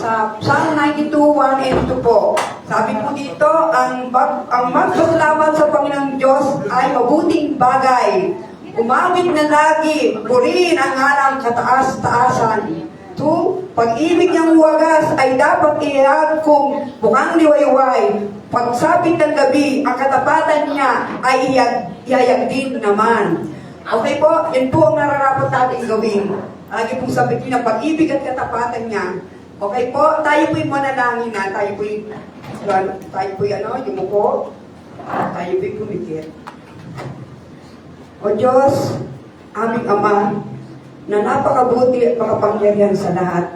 sa Psalm 92:1 and 2 po. Sabi po dito, ang magpasalamat sa Panginoong Diyos ay mabuting bagay. Umawit na lagi, purihin ang alam kataas-taasan. 2, pag-ibig niyang wagas ay dapat ihag kung bukang liwayway. Pagsapit ng gabi, ang katapatan niya ay ihayag din naman. Okay po, yun po ang nararapat natin gawin. Lagi pong sabihin ng pag-ibig at katapatan niya. Okay po, tayo po'y manalangin na, tayo po'y yumuko, tayo po'y kumikit. O Diyos, aming Ama, na napakabuti at makapangyarihan sa lahat.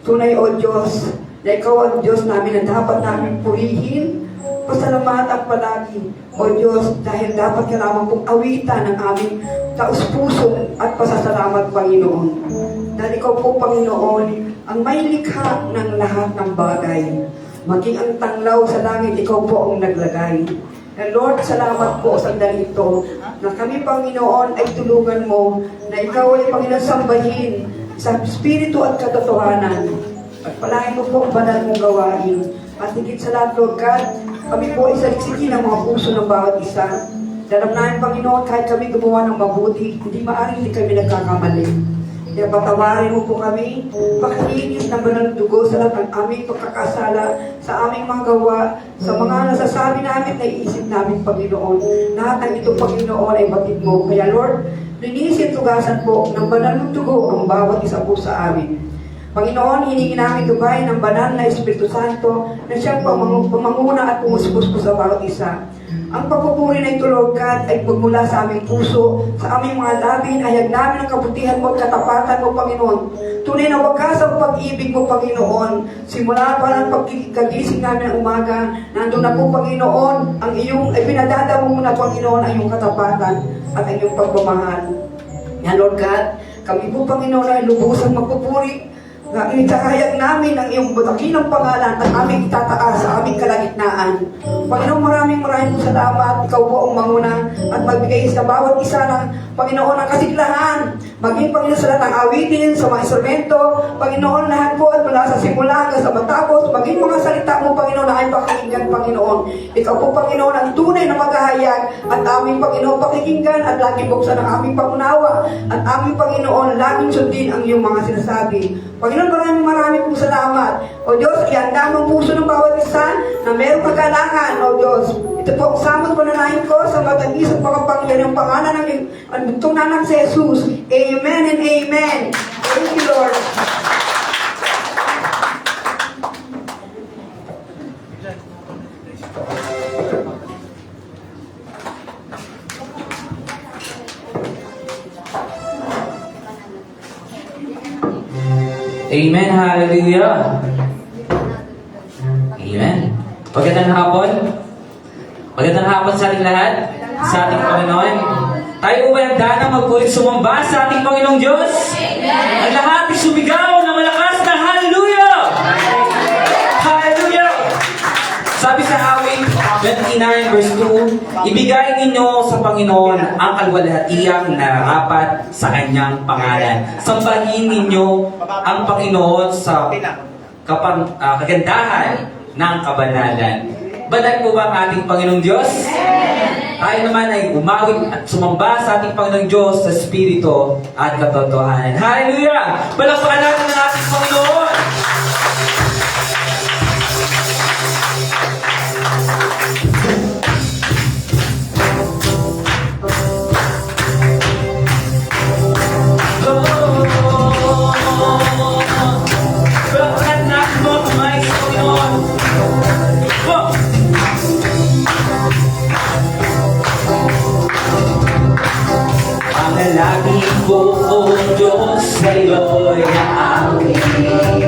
Tunay, O Diyos, na Ikaw ang Diyos namin na dapat namin purihin, pasalamatan palagi. O Diyos, dahil dapat ka lamang pong awitan ng aming taus-puso at pasasalamat, Panginoon. Dahil Ikaw po, Panginoon, ang may likha ng lahat ng bagay. Maging ang tanglaw sa langit, Ikaw po ang naglagay. And Lord, salamat po sa sandali ito na kami, Panginoon, ay tulungan mo na Ikaw ay Panginoon sambahin sa Espiritu at katotohanan. At palahin mo po ang banal mong gawain. At higit sa lahat, Lord God, kami po ay saliksikin ang mga puso ng bawat isa. Dalam namin, Panginoon, kahit kami gumawa ng mabuti, hindi maaaring hindi kami nagkakamali. Kaya patawarin mo po kami, pakikinis ng banal dugo sa lahat ng aming pagkakasala, sa aming mga gawa, sa mga nasasabi namin na iisip namin, Panginoon. Lahat ng ito, Panginoon, ay batid mo. Kaya Lord, linisin tugasan po ng banal ng dugo ang bawat isa po sa amin. Panginoon, hiningi namin tubay ng banal na Espiritu Santo na siyang pamanguna at pumuspos po sa bawat isa. Ang pagpupuri na ito, Lord God, ay magmula sa aming puso, sa aming mga labi, hayag namin ang kabutihan mo at katapatan mo, Panginoon. Tunay na wagas ang pag-ibig mo, Panginoon. Simula pa ng pagkikagising namin ng umaga, nandun na po, Panginoon, ang iyong, ay pinadadamo mo na, Panginoon, ang iyong katapatan at ang iyong pagmamahal. Yan, Lord God, kami po, Panginoon, ay lubusang magpupuri. Itakahayag namin ang iyong dakilang pangalan at aming itataas sa aming kalagitnaan. Panginoon, maraming salamat. Ikaw po ang manguna at magbigay sa bawat isa ng Panginoon ang kasiglahan. Maging Panginoon sa lahat ng awitin, sa mga instrumento. Panginoon, lahat po at mula sa simula hanggang sa matapos. Maging mga salita mo, Panginoon, na ay pakikinggan, Panginoon. Ikaw po, Panginoon, ang tunay na maghahayag at aming Panginoon pakikinggan at laging buksan ang aming pangunawa at aming Panginoon, laging sundin ang iyong mga sinasabi. Panginoon, maraming pong salamat. O Diyos, ihanda mo ang puso ng bawat isa na mayroong kagalangan. O Diyos, ito po ang samot pananahin ko sa matagis at pagkapangyarihan ng pangalan ng bugtong na anak si Jesus. Amen and amen. Thank you, Lord. Amen, hallelujah. Amen. Magandang hapon. Magandang hapon sa ating lahat, sa ating Panginoon. Tayo ba handa na magpulit sumamba sa ating Panginoong Diyos? Amen. Ang lahat ay sumigaw na malakas na hallelujah! Hallelujah! Sabi sa awit 29 verse 2, ibigay ninyo sa Panginoon ang kalwalhatiang nararapat sa kanyang pangalan. Sambahin ninyo ang Panginoon sa kagandahan ng kabanalan. Banal po ba ang ating Panginoong Diyos? Tayo naman ay umawit at sumamba sa ating Panginoong Diyos sa Espiritu at katotohanan. Hallelujah! Palakpakan natin ang ating Panginoon! Lagi ko, O Diyos, sa'yo'y naawit.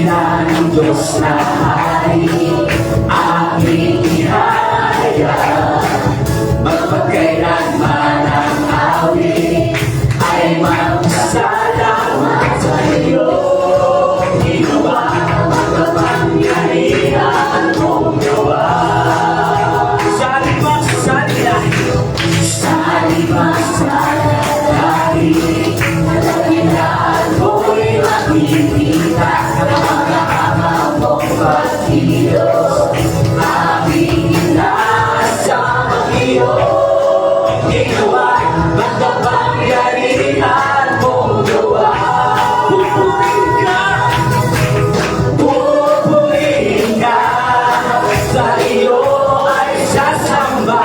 dakila ng Diyos na hari, aming ihahaya. Magpagkailanman ang awit ay magsalamat sa iyo. Ginawa ang kapangyarihan mong gawa. Sa limang sandali, dakilan mo'y makikita ng mga ama mong pagkilos. Aming inaasama iyo. Ginawa ang kapangyarihan mong gawa. Pupurihin ka, sa iyo ay sasamba.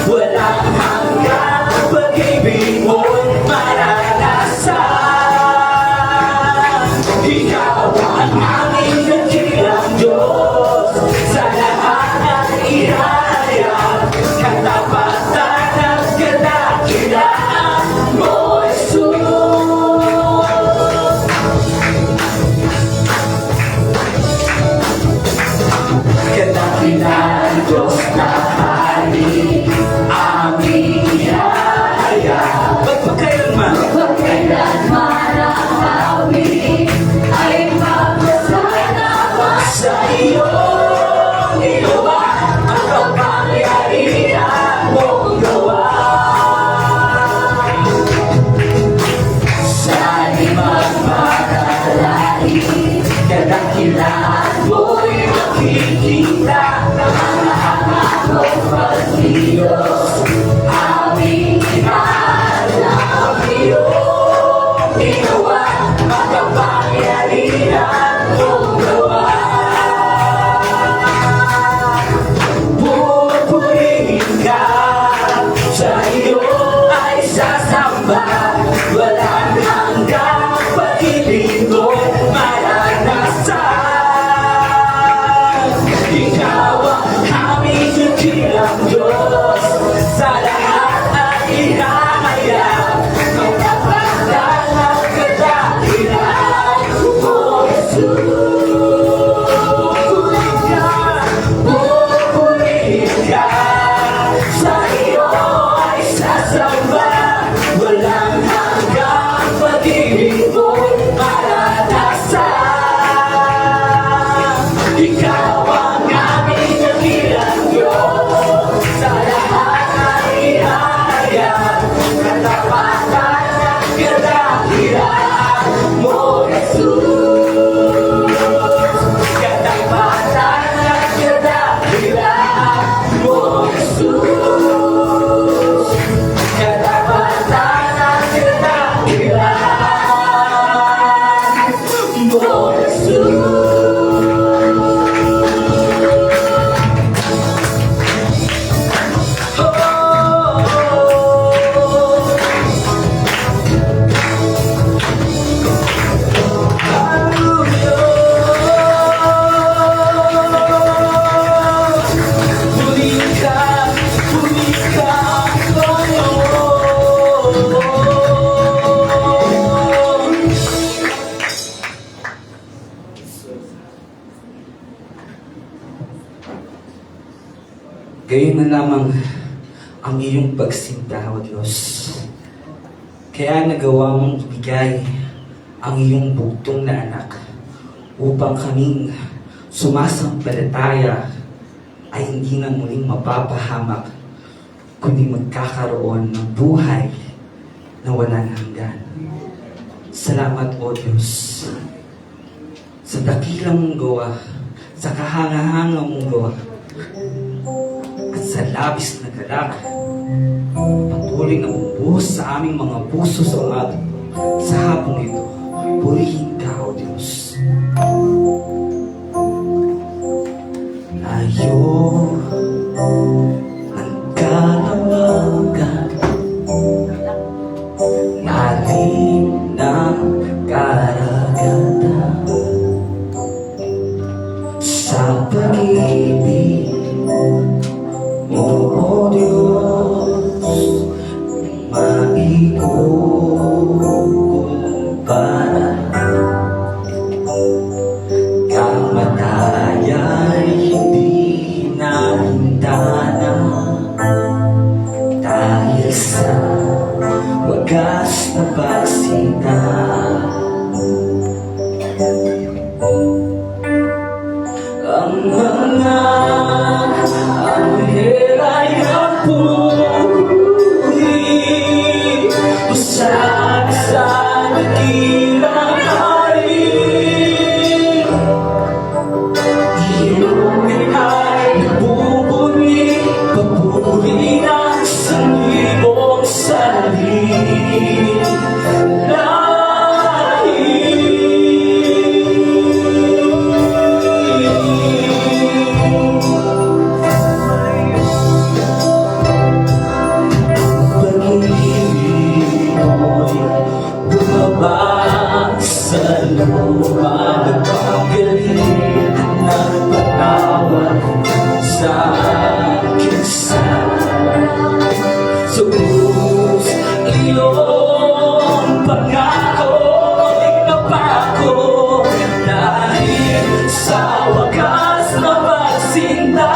Walang hanggang pag-ibig mo'y maranasan. Ikaw ang aming dakilang Diyos, sa lahat ng ihahayag. Katapatan at kadakilaan mo, Jesus. Kadakilaan Diyos na hari, aming ihahayag. Magpakailanman ang awit ay magsalamat sa iyo. Ginawa ang kapangyarihan mong gawa. Sa limang magalain, kadakilaan mo'y makikita ng mga anak mong pagkilos. Aming inaalam iyo. Ginawa ang kapangyarihan mong gawa. Pupurihin ka, sa iyo ay sasamba. Walang hanggang pag-ibig mo'y maranasan. Ikaw ang aming dakilang Diyos, sa lahat ang ihahayag. Katapatan at kadakilaan mo, Jesus. Pupurihin ka, sa iyo ay sasamba. Walang hanggang pag-ibig mo'y maranasan. Ikaw ang aming dakilang Diyos, sa lahat ng ihahayag. Katapatan at kadakilaan mo, Jesus. Katapatan at kadakilaan mo, Jesus. Katapatan at kadakilaan mo, Jesus. Gayon na lamang ang iyong pagsinta, O Diyos. Kaya nagawa mong ibigay ang iyong bugtong na anak upang kaming sumasampalataya ay hindi na muling mapapahamak, kundi magkakaroon ng buhay na walang hanggan. Salamat, O Diyos, sa dakilang mong gawa, sa kahanga-hanga mong gawa, at sa labis na galak, patuloy na bumubuhos sa aming mga puso sa umaga. Sa hapong ito, purihin ka, O Diyos. Layo ng kalamagan, lalim ng karagatan, sa pag-ibig mo, O Diyos, maikukumpara. nagpagalit, nagpatawad sa aking sana. Sa krus, iyong pangako, itinapako, dahil sa wakas na pagsinta.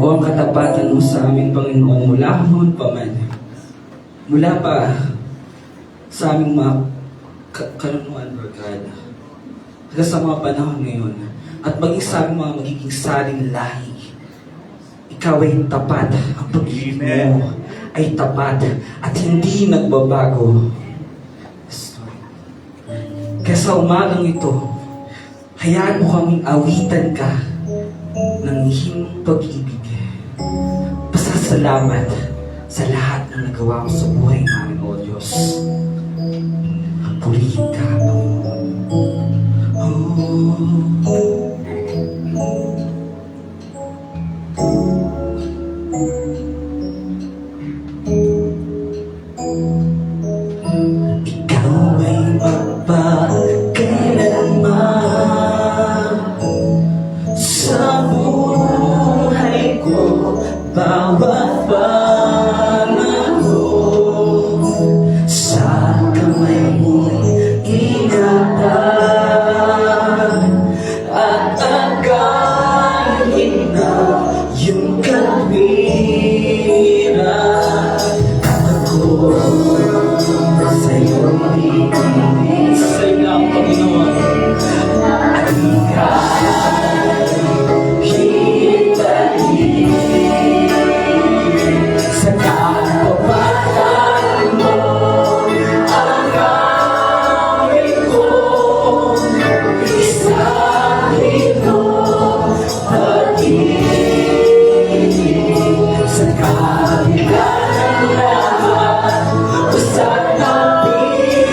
O ang katapatan mo sa amin, Panginoon, mula noon pa man. Mula pa sa aming mga kanunuan, Lord God. Hanggang sa mga panahon ngayon. At maging sa aming mga magiging saling lahi. Ikaw ay tapat. Ang pag-ibig mo ay tapat. At hindi nagbabago. Kaya sa umagang ito, hayaan mo kaming awitan ka ng iyong pag-ibig. Pasasalamat sa lahat ng nagawa mo sa buhay namin, O Diyos. Purihin ka, Panginoon. Ikaw ay magpakailanman sa buhay ko, bawat panahon. Sa kamay mo'y ingatan at agahin na yung katwiran. Ako sa'yo ibigay, sa'yo lang, Panginoon. At ikaw sa kapapatan mo ang gawin ko, isahin mo pag-ibig sa kabila ng lahat, basta nabibigay.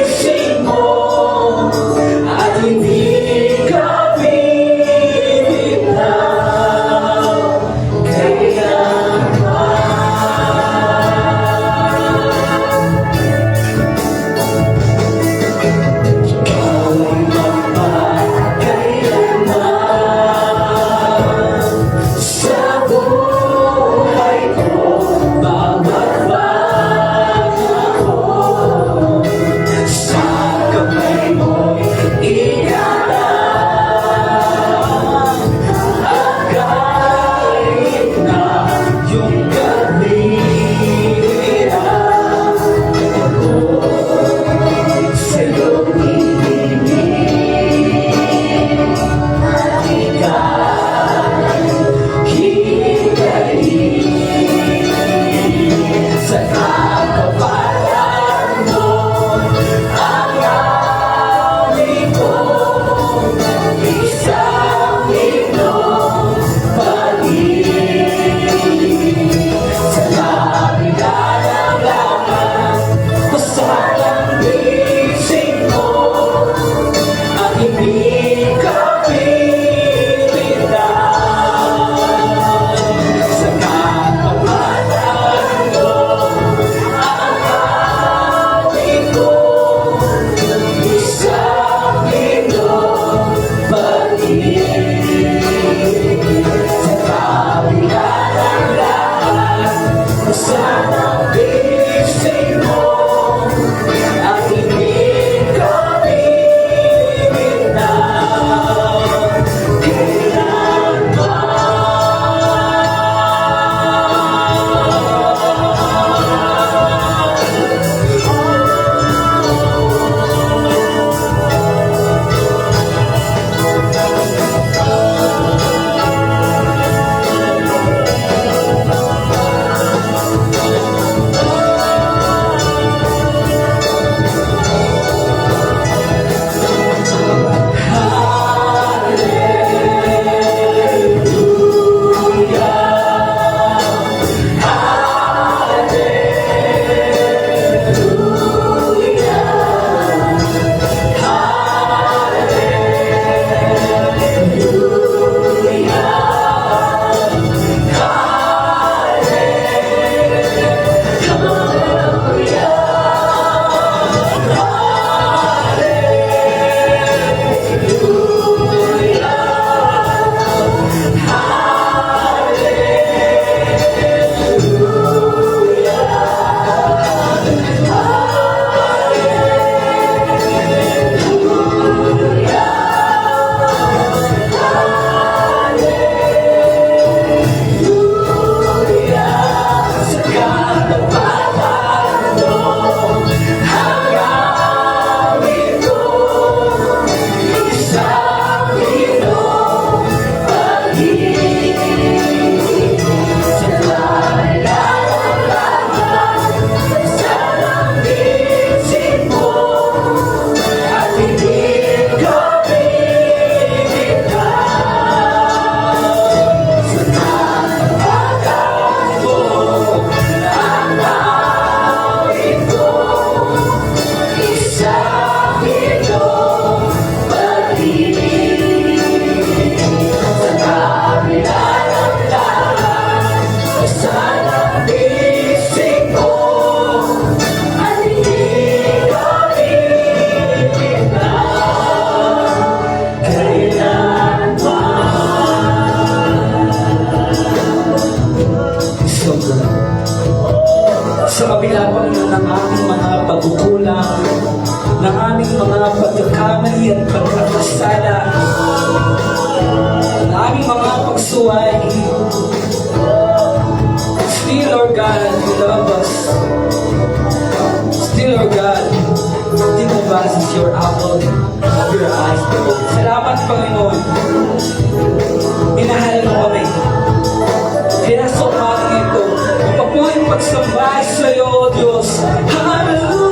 ng aming mga pagkakamali at pagkakasala, ng aming mga pagsuway. Still, Lord God, you love us. Still, Lord God, think of us as your apple of your eyes, Lord. Salamat, Panginoon. Minahal mo kami. Kaya sa umagang ito, mapapuhin pagsamba sa iyo, O Diyos. Hallelujah!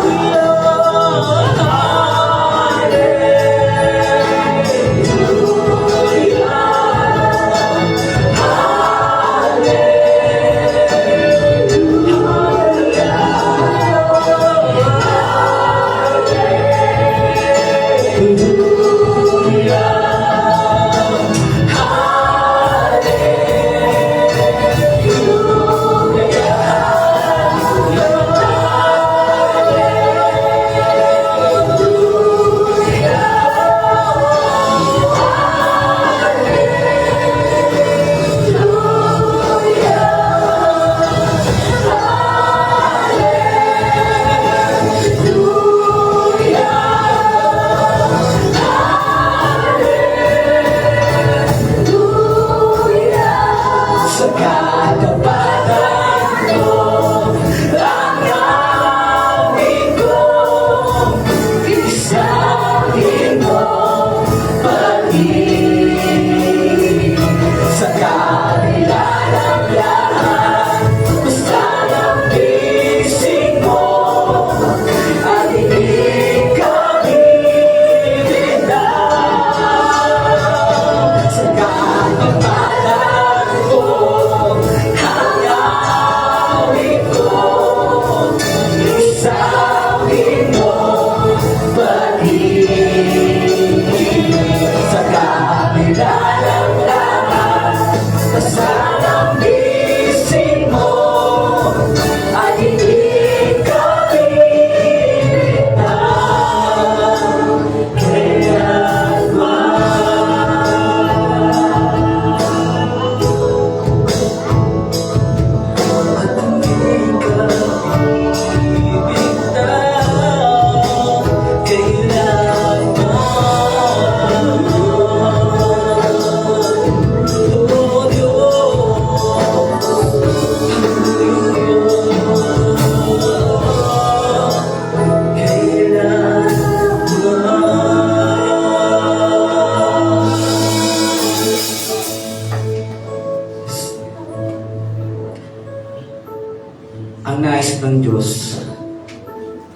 Ang nais ng Diyos,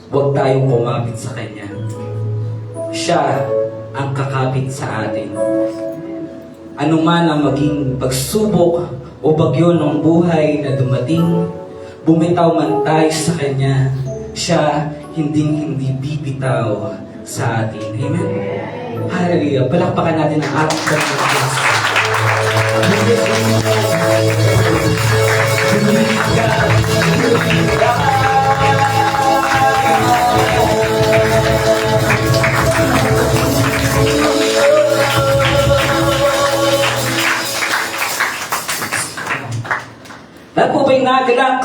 huwag tayong kumapit sa Kanya. Siya ang kakapit sa atin. Ano man ang maging pagsubok o bagyo ng buhay na dumating, bumitaw man tayo sa Kanya, siya hindi bibitaw sa atin. Amen? Hallelujah. Palakpakan natin ang ating Diyos. Lahat po ba'y nagalak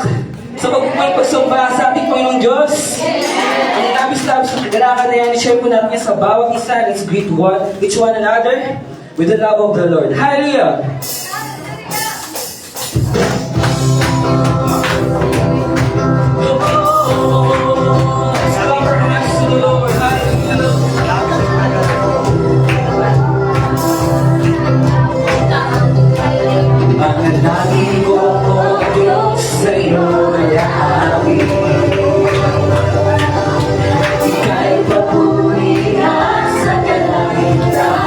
sa pagsamba sa ating Panginoong Diyos? Ang labis-labis na kagalakan na yan, i-share po natin sa bawat isa. Let's greet each one another with the love of the Lord. Hallelujah! Manalangin ko o Diyos sa iyo nayawi. Ika'y papurihan sa kalangitan.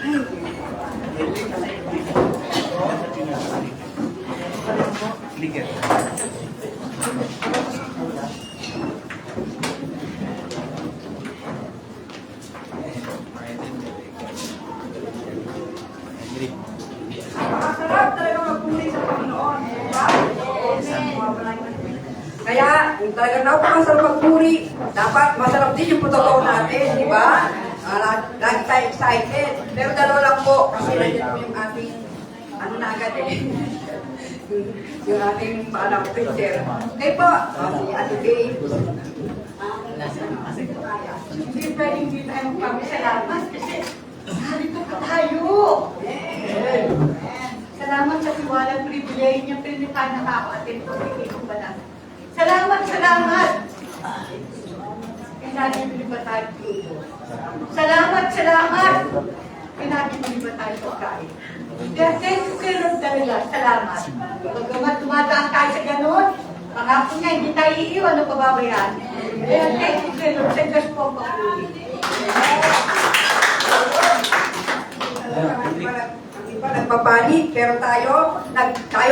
Masarap talaga magpuri sa Panginoon. Diba? Kaya, kung talagang napakasarap magpuri, dapat masarap din yung totoo natin, di ba? Lagi tayo excited. Pero dalawa lang po, kasi nandiyan po yung ating, ano na agad eh, yung ating printer. Okay po, si Ate Babe. Hindi pwedeng hindi tayo magpapasalamat kasi narito pa tayo. Salamat sa tiwalang privilege niya, pinitana ka ako at pinipagiging ko ba namin. Salamat, salamat! Pinagibili ba tayo dito? Salamat, salamat! Pinagibili ba tayo pagkain? Kaya thank you kay Lord talaga, salamat. Pagkamat dumadaan tayo sa ganun, pangako niya, hindi tayo iiwan o pababayaan. Kaya thank you kay Lord, sa Diyos po ang pagkuli. Hindi pa nagpapanik, pero tayo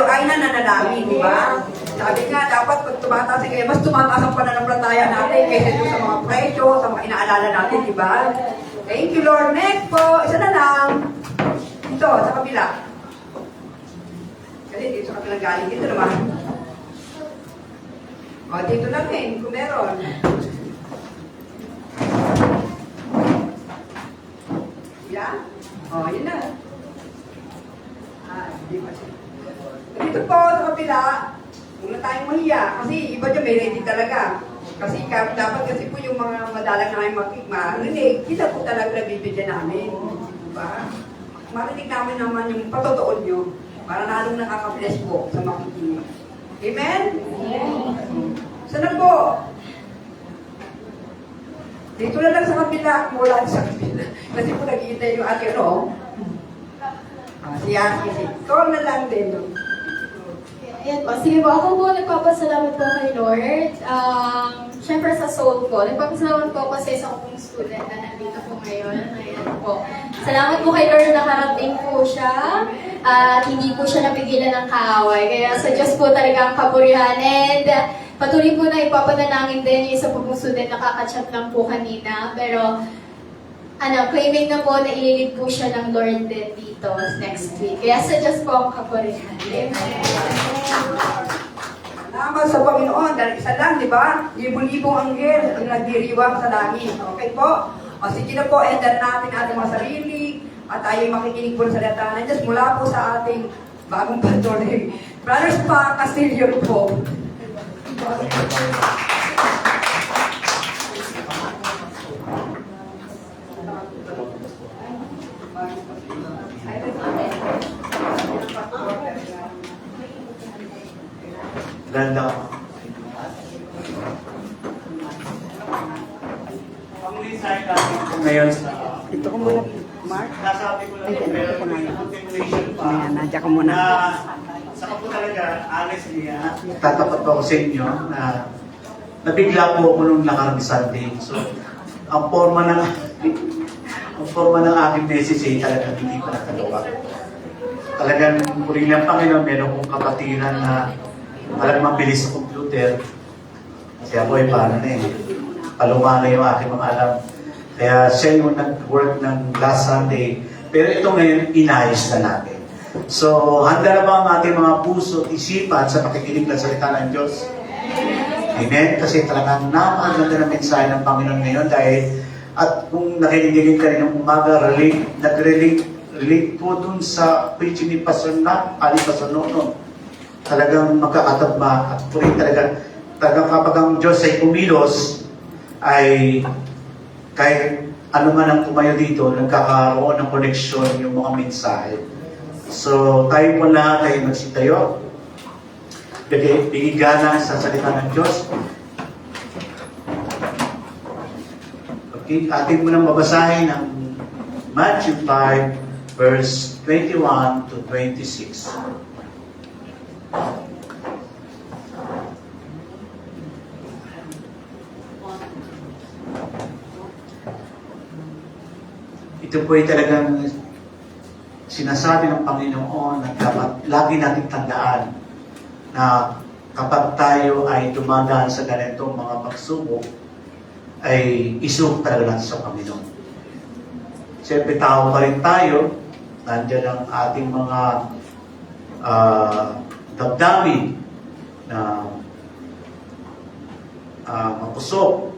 ay nananalangin, di ba? Sabi nga, dapat pag tumataas kayo, mas tumataas ang pananampalataya natin kaysa doon sa mga presyo, sa mga inaalala natin, di ba? Thank you, Lord. Next po, isa na lang. Dito, sa kabila. Kasi dito sa kabila galing. Dito naman. O, dito lang kung meron. Yeah? O, yun na. Di ba siya? Dito po, sa kabila, huwag na tayong mahiya. Kasi iba dyan may ready talaga. Kasi dapat kasi po yung mga madalang namin marinig, kita po talaga nabibigyan namin. Diba? Marinig namin naman yung patotoo nyo para lalong nakaka-bless po sa makikinig. Amen? Sana po? Dito na lang sa kabila, mula sa kabila. Kasi po nag-iintay yung ate, ano? Siya, kasi. Call na lang din. No? Ayan po. Sige po, ako po nagpapasalamat po kay Lord. Siyempre sa soul ko. Nagpapasalamat po kasi sa akong student na nandito po ngayon. Ayan po. Salamat po kay Lord na nakarating po siya. At hindi po siya napigilan ng kaaway. Kaya sa Diyos po talaga ang kapurihan. And patuloy po na ipapanalangin din yung isa po pong student na kakachat lang po kanina. Pero claiming na po na ililid po siya ng Lord din dito next week. Kaya sa Diyos po ang kapurihan. Amen. Salamat sa Panginoon, dahil isa lang, di ba? Libo-libong anghel ang nagdiriwang sa langit. Okay po? O sige na po, enter natin ating mga sarili at tayo makikinig po sa salita ng Diyos mula po sa ating bagong patuloy. Brothers pa, Castillo po. Ganda. Ang design natin po ngayon sa... Ito ko muna, Mark. Nasabi ko lang po, pero may continuation pa. Ayan, nandiyan ko muna. Na, saka po talaga, honestly, tatapat po ako sa inyo na nabigla po ako nung nakarang Sunday. So, ang forma ng aking message ay talagang hindi pa nakagawa. Talagang puri ng Panginoon, meron kong kapatiran na talagang mabilis sa computer. Kasi ako ay paano na eh. Paluma na yung aking mga alam. Kaya siya yung nag-work ng last Sunday. Pero ito ngayon, inayos na natin. So, handa na ba ang ating mga puso at isipan sa pakikinig ng salita ng Diyos? Amen? Kasi talagang napakaganda ng mensahe ng Panginoon ngayon dahil at kung nakikinig ka rin ng umaga, nag-relate po dun sa preaching ni Pastor Nat, Ali Pastor Nono. Talagang magkakatagma at puri talagang kapag ang Diyos ay kumilos, ay kahit ano man ang tumayo dito, nagkakaroon ng koneksyon yung mga mensahe. So, tayo po lahat ay magsitayo. Bigigana sa salita ng Diyos. Okay, atin mo nang babasahin ang Matthew 5, verse 21 to 26. Ito po ay talagang sinasabi ng Panginoon na dapat lagi natin tandaan na kapag tayo ay dumadaan sa ganitong mga pagsubok, ay isubok talaga natin sa Panginoon. Siyempre, tao pa rin tayo. Nandiyan ang ating mga damdamin na mapusok.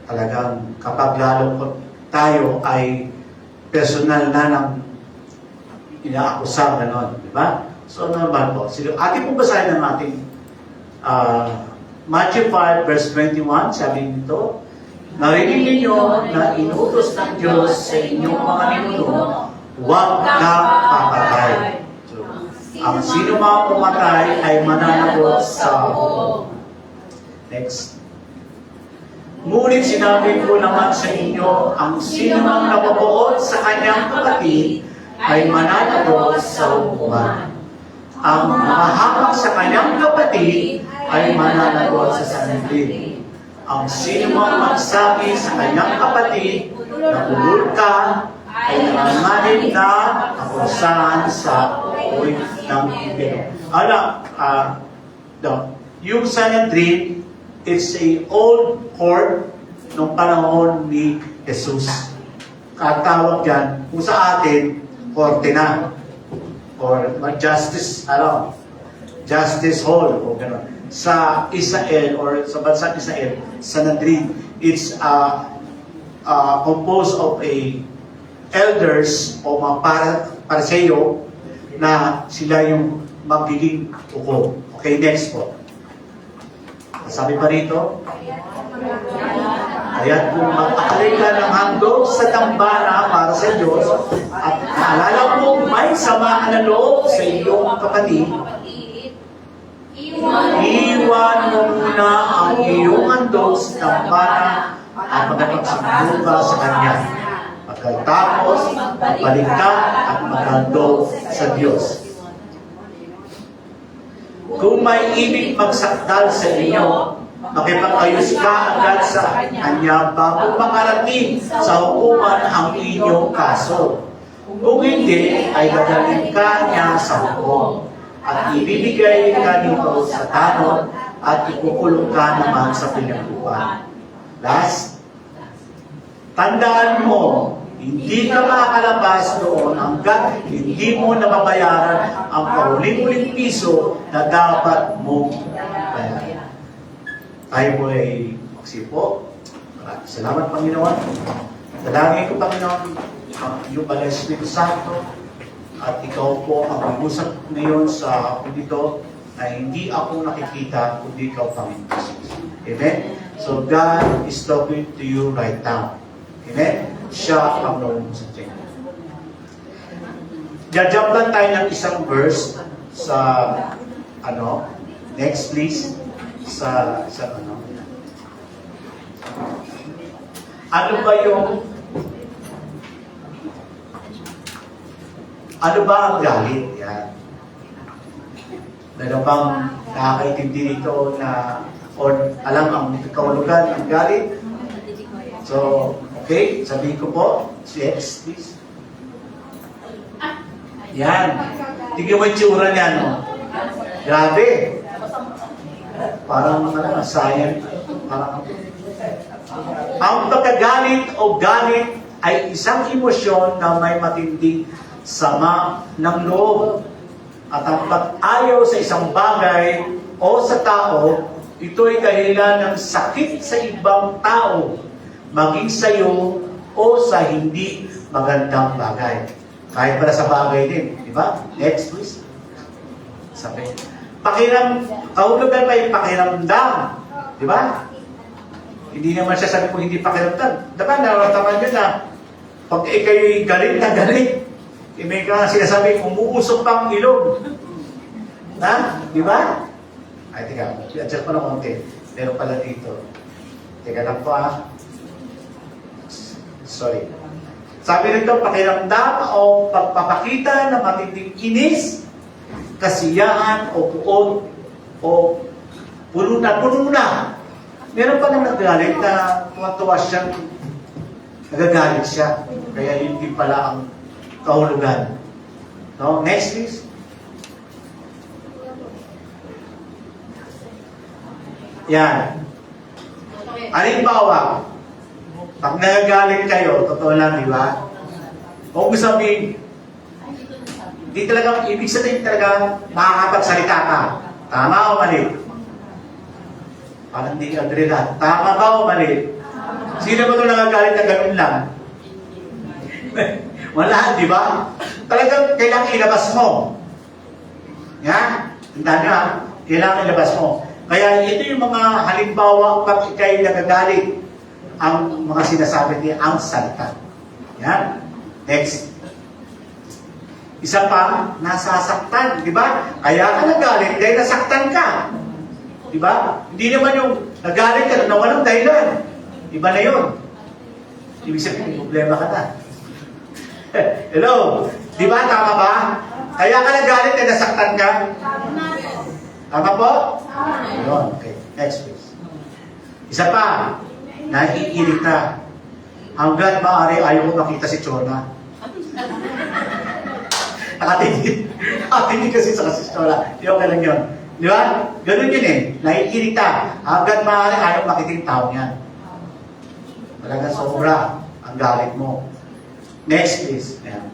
Talagang kapag lalo tayo ay personal na ng inaakusang gano'n, di ba? So, normal po. Ating pong basahin ng ating Matthew 5, verse 21, sabi nito, narinig ninyo na inutos ng Diyos sa inyong mga ninuno, huwag kang papatay. So, ang sino mga pumatay ay mananagot sa buhok. Next. Ngunit sinabi ko naman sa inyo, ang sino mang napabuot sa kanyang kapatid ay mananagot sa hukuman. Ang mahamak sa kanyang kapatid ay mananagot sa sanlibutan. Ang sino mang magsabi sa kanyang kapatid na ulul ka ay nanganganib na kapurusahan sa uwi ng impyerno. Yung Sanhedrin, it's a old court nung panahon ni Jesus. Katawag yan, kung sa atin, korte na. Or justice, justice hall, o gano'n. Sa Israel, or sa bansang Israel, Sanhedrin, it's composed of elders o mga pariseo na sila yung magiging hukom. Okay, next po. Sabi pa rito, kaya kung mag-aalay ka ng handog sa dambana para sa Diyos, at naalala mo may samaan na loob sa iyong kapatid, iwan mo muna ang iyong handog sa dambana at magpagsimula ka sa Kanya. Pagkatapos, magbalik ka at maghandog sa Diyos. Kung may ibig magsakdal sa inyo, makipag-ayos ka agad sa kanya bago makarating sa hukuman ang inyong kaso. Kung hindi, ay dadalhin ka niya sa hukom at ibibigay ka nito sa tanod at ikukulong ka naman sa pinagkuhan. Last, tandaan mo, hindi ka makakalabas doon hanggat hindi mo nababayaran ang pauling-uling piso na dapat mong bayaran. Tayo po ay magsipo. Maraming salamat, Panginoon. Dalangin ko, Panginoon, ang iyong Banal Espiritu Santo at ikaw po ang mag-usap ngayon sa ako dito na hindi ako nakikita kundi ikaw, Panginoon. Amen? So God is talking to you right now. Amen? Siya ang Lord sa tiyan. Jajump lang tayo ng isang verse sa next please, sa ano ba ang galit? Yan. Meron bang nakakaintindi dito na or alam ang kahulugan ng galit? So, okay, sabihin ko po, next please. Yan. Tingnan mo yung tsura niya, no? Grabe. Parang sayang. Ang pagkagalit o galit ay isang emosyon na may matinding sama ng loob. At ang pag-ayaw sa isang bagay o sa tao, ito ay dahilan ng sakit sa ibang tao, maging sa iyo o sa hindi magandang bagay. Kahit para sa bagay din. Di ba? Next, please. Sabi. Kahulugan pa yung pakiramdam. Di ba? Hindi naman siya sabi kung hindi pakiramdam. Diba? Nararamdaman nyo na pag ikaw'y galit na galit, may ka sinasabi, umuusok pa ang ilog. Ha? Di ba? Ay, teka. I-adjust pa ng konti. Meron pala dito. Teka lang po Sorry. Sabi nito, pakiramdam o pagpapakita ng matinding inis, kasiyahan o puot o puno na. Meron pa nang nagagalit na tuwa-tuwa siyang nagagalit siya. Kaya hindi pala ang kahulugan. No? Next, please. Yan. Halimbawa, pag nagagalit kayo, totoo lang, di ba? Huwag mo sabihin, di talaga, ibig sabihin talaga, makakapagsalita ka. Tama o mali? Parang di agree lahat. Tama ba o mali? Sino ba ito nagagalit na ganun lang? Wala, di ba? Talagang kailangan ilabas mo. Yan? Tandaan nyo ha? Kailangan ilabas mo. Kaya ito yung mga halimbawa pag ikay nagagalit ang mga sinasabi niya, ang salita. Yan. Next. Isa pa, nasasaktan, di ba? Kaya ka nagalit dahil nasaktan ka. Di ba? Hindi naman yung nagalit ka na walang dahilan. Iba na yun. Ibig sabihin, problema ka na. Hello? Di ba? Tama ba? Kaya ka nagalit dahil nasaktan ka? Tama po? Ayun. Okay. Next please. Isa pa, naiinig ka. Hanggat maaari ayaw ko makita si Chona. Nakatingin kasi sa kasistola. Di okay lang yun. Di ba? Ganun yun eh. Naiinig ka. Hanggat maaari ayaw makita yung tao niyan. Talagang sobra ang galit mo. Next please. Ayan.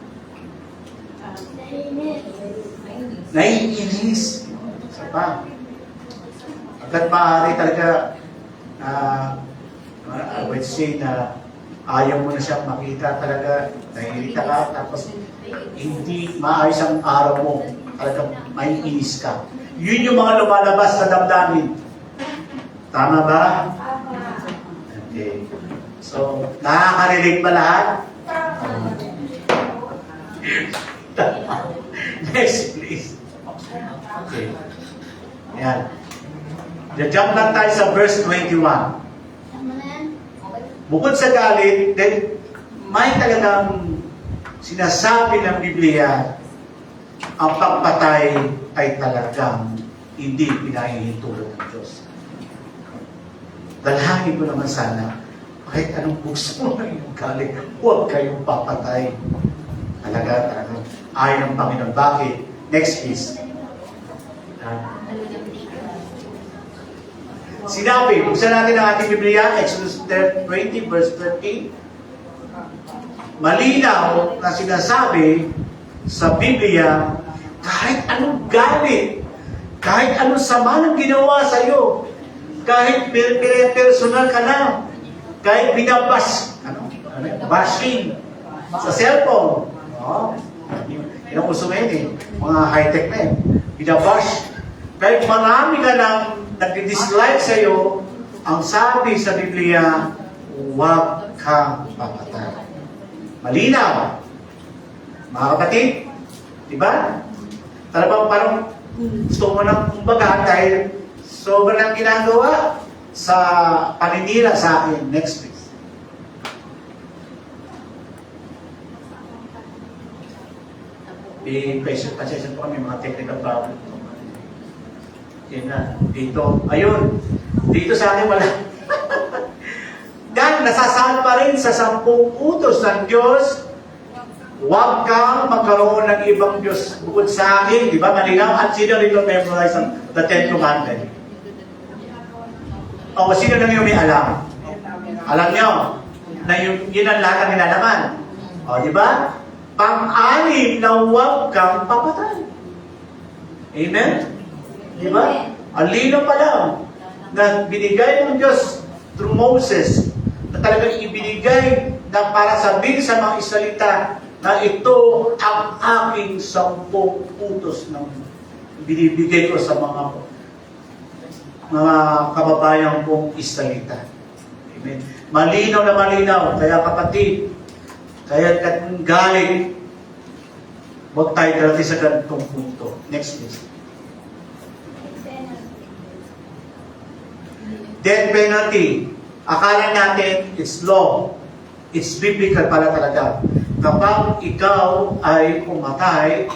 Naiinis. Isa pa. Hanggat maaari talaga I would say na ayaw mo na siyang makita talaga, nahihilita ka, tapos hindi maayos ang araw mo, talagang may inis ka. Yun yung mga lumalabas sa damdamin. Tama ba? Okay. So, nakaka-relate ba lahat? Next, please. Okay. Yan. Jump lang tayo sa verse 21. Bukod sa galit, then may talagang sinasabi ng Biblia, ang pagpatay ay talagang hindi pinahihintulot ng Diyos. Dalangin ko naman sana, kahit anong gusto mo ng galit, huwag kayong papatay. Talaga. Ayon ng Panginoon. Bakit? Next please. Sinabi, buksan natin ang ating Biblia, Exodus 20, verse 13. Malinaw na sinasabi sa Biblia, kahit anong galit, kahit anong sama ng ginawa sa iyo, kahit personal ka na, kahit binabas, bashing sa cellphone. Yun ang uso ngayon eh, mga high-tech na eh. Binabash. Kahit marami ka nang nag-dislike sa iyo, ang sabi sa Biblia, huwag kang papatay. Malinaw. Mga kapatid, di ba? Talagang parang gusto mo ng kumbaga dahil sobrang ginagawa sa paninira sa akin. Next please. Pasensya po kami mga technical problem. Yan na. Dito. Ayun. Dito sa akin wala. Dan, nasasaan pa rin sa 10 utos ng Diyos. Huwag kang magkaroon ng ibang Diyos bukod sa akin. Di ba? Malinaw. At sino rin memorize ang the 10 Commandments? O, sino nang yung may alam? Alam nyo na yun ang lahat ang nilalaman. O, di ba? Pang-anim na huwag kang papatay. Amen? Di ba? Ang lino pa lang na binigay ng Diyos through Moses na talagang ibinigay na para sabihin sa mga Israelita na ito ang aking 10 utos na binibigay ko sa mga kababayan kong Israelita. Amen. Malinaw na malinaw. Kaya kapatid, kaya galing, huwag tayo darating sa ganitong punto. Next please. Death penalty. Akala natin it's law. It's biblical pala talaga. Kapag ikaw ay pumatay,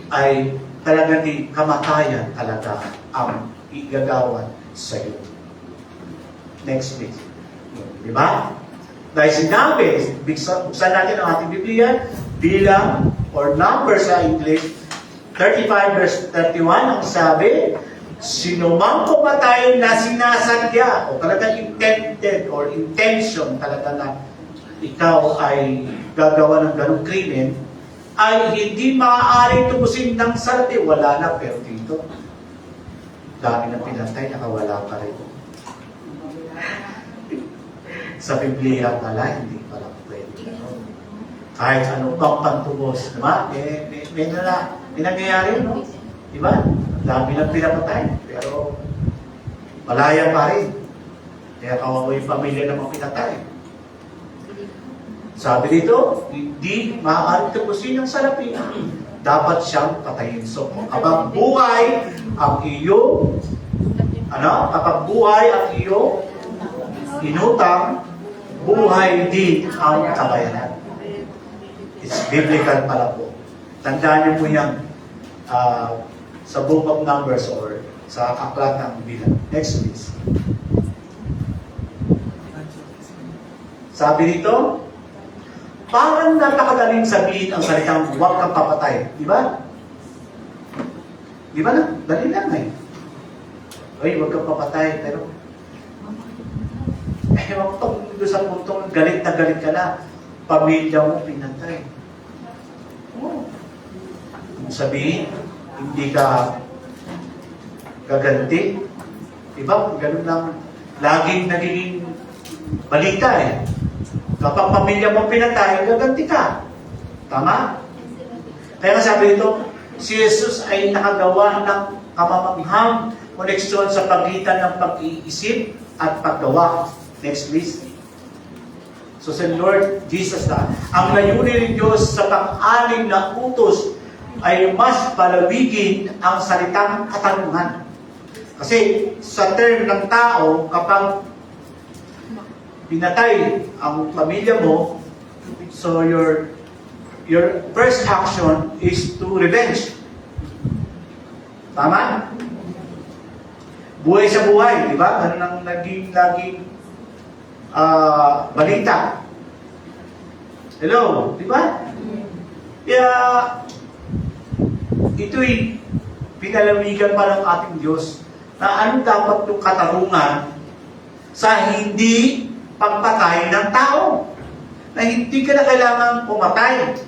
ay talagang kamatayan talaga ang igagawan sa iyo. Next please. Di ba? Dahil sinabi, buksan natin ang ating Biblia, bilang or number sa English, 35 verse 31, ang sabi, sino mang pumatay na sinasadya o talagang intended or intention talaga na ikaw ay gagawa ng ganong krimen, ay hindi maaaring tubusin ng sarili. Wala na, pero dito, dami na pinatay, nakawala pa rin. Sa Biblia pala, hindi pala pwede. Kahit ano pang pantubos, diba? May nangyayari, no? Diba? Dami ng pinapatay, pero malaya pa rin. Kaya kawawa yung pamilya ng mga pinatay. Sabi dito, hindi maaaring tubusin ng salapi. Dapat siyang patayin. So, kapag buhay ang iyo, kapag buhay ang iyo, inutang, buhay din ang kabayaran. It's biblical pala po. Tandaan niyo po yan sa Book of Numbers or sa aklat ng bilang. Next please. Sabi dito, parang napakadaling sabihin ang salitang huwag kang papatay. Di ba? Di ba na? Dali lang eh. Ay, huwag kang papatay. Pero, huwag pag doon sa puntong galit na galit ka na, pamilya mo pinatay. Oo. Sabihin, hindi ka gaganti. Diba? Ganun lang. Laging nagiging balita eh. Kapag pamilya mo pinatay, gaganti ka. Tama? Kaya nga sabi dito, si Jesus ay nakagawa ng kamamanghang koneksyon sa pagitan ng pag-iisip at paggawa. Next please. So sa Lord Jesus na, ang layunin ng Diyos sa pang-anim na utos ay mas palawigin ang salitang katanungan. Kasi sa term ng tao, kapag pinatay ang pamilya mo, so your first action is to revenge. Tama? Buhay sa buhay, di ba? Ganun ang laging balita. Hello, di ba? Kaya, ito'y pinalamigan pa ng ating Diyos na ano dapat yung katarungan sa hindi pagpatay ng tao. Na hindi ka na kailangan pumatay.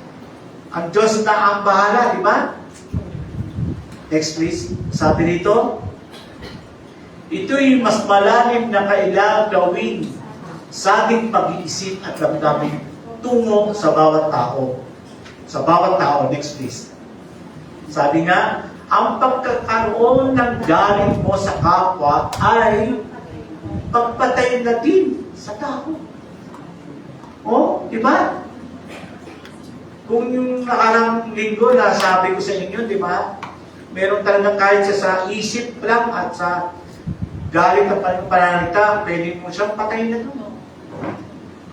Ang Diyos na ang bahala, di ba? Next please. Sabi dito, ito'y mas malalim na kailangan gawin sa ating pag-iisip at damdamin tungo sa bawat tao. Sa bawat tao. Next please. Sabi nga, ang pagkakaroon ng galit mo sa kapwa ay pagpatay na din sa tao. Oh, di ba? Kung yung nakarang linggo na sabi ko sa inyo, di ba? Meron talaga kahit sa isip lang at sa galit na pananalita, pwede mo siyang patayin na doon.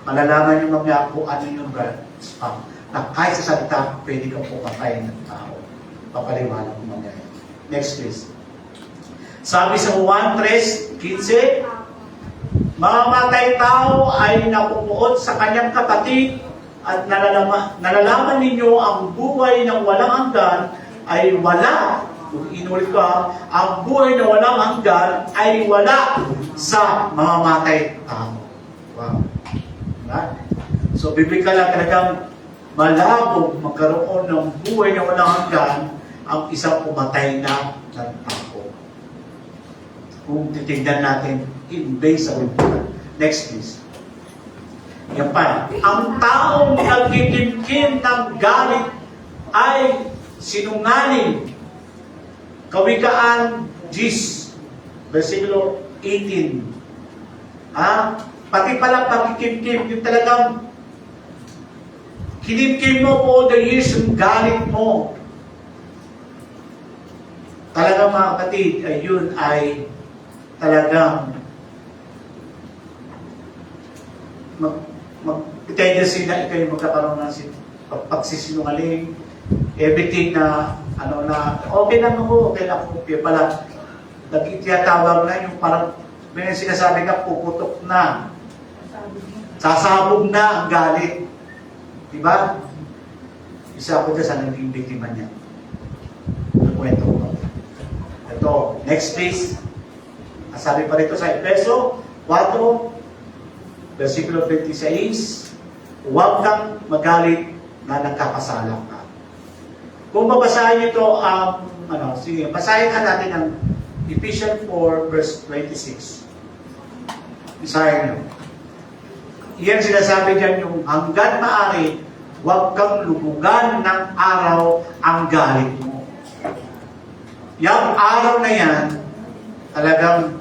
Malalaman niyo mamaya kung ano yung spam. Na kahit sa salita, pwede kang pupatayin ng tao. Papaliwanag ko mamaya. Next please. Sabi sa Juan 3:15, mamamatay tao ay napupuot sa kanyang kapatid at nalalaman ninyo ang buhay ng walang hanggan ay wala. Kung inulit ko ang buhay na walang hanggan ay wala sa mamamatay tao. Wow. Diba? So, biblical lang talagang malabog magkaroon ng buhay na walang hanggan ang isang pumatay na ng tao. Kung titignan natin in base sa Biblia. Next please. Yan pa. Ang taong nagkikimkim ng galit ay sinungaling. Kawikaan 10, versikulo 18. Pati pala pagkikimkim, yung talagang kinimkim mo all the years yung galit mo. Talagang mga kapatid, ayun ay talagang tendency na ikaw yung magkakaroon ng pagsisinungaling, everything na okay lang ako, kaya pala nagtiyatawag na yung parang may sinasabi ka, puputok na, sasabog na ang galit. Diba? Isa ako dyan sa naging biktima niya. Kwento ko. Ito, next please. Sabi pa rito sa Efeso 4, versikulo 26, huwag kang magalit na nagkakasala ka. Kung babasahin ito sige, basahin nga natin ang Ephesians 4 verse 26. Basahin nyo. Iyan sinasabi dyan yung hanggang maaari, huwag kang lubugan ng araw ang galit mo. Yung araw na yan, talagang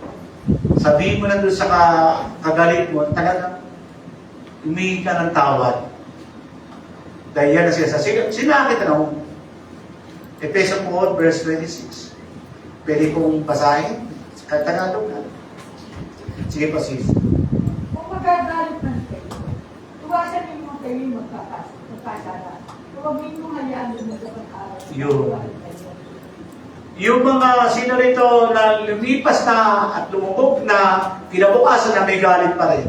sabihin mo na doon sa kagalit mo, talagang humingi ka ng tawad. Dahil yan na siya. Sinakit na Efeso 4 verse 26. Pwede kong basahin? Tagalog na. Sige pa sis. Kung magagalit man kayo, tuwasan niyo mga kayo magkakasala. Huwag niyo hayaan din sa pag-aaral. Yung mga sino rito na lumipas na at lumubog na kinabukasan na may galit pa rin.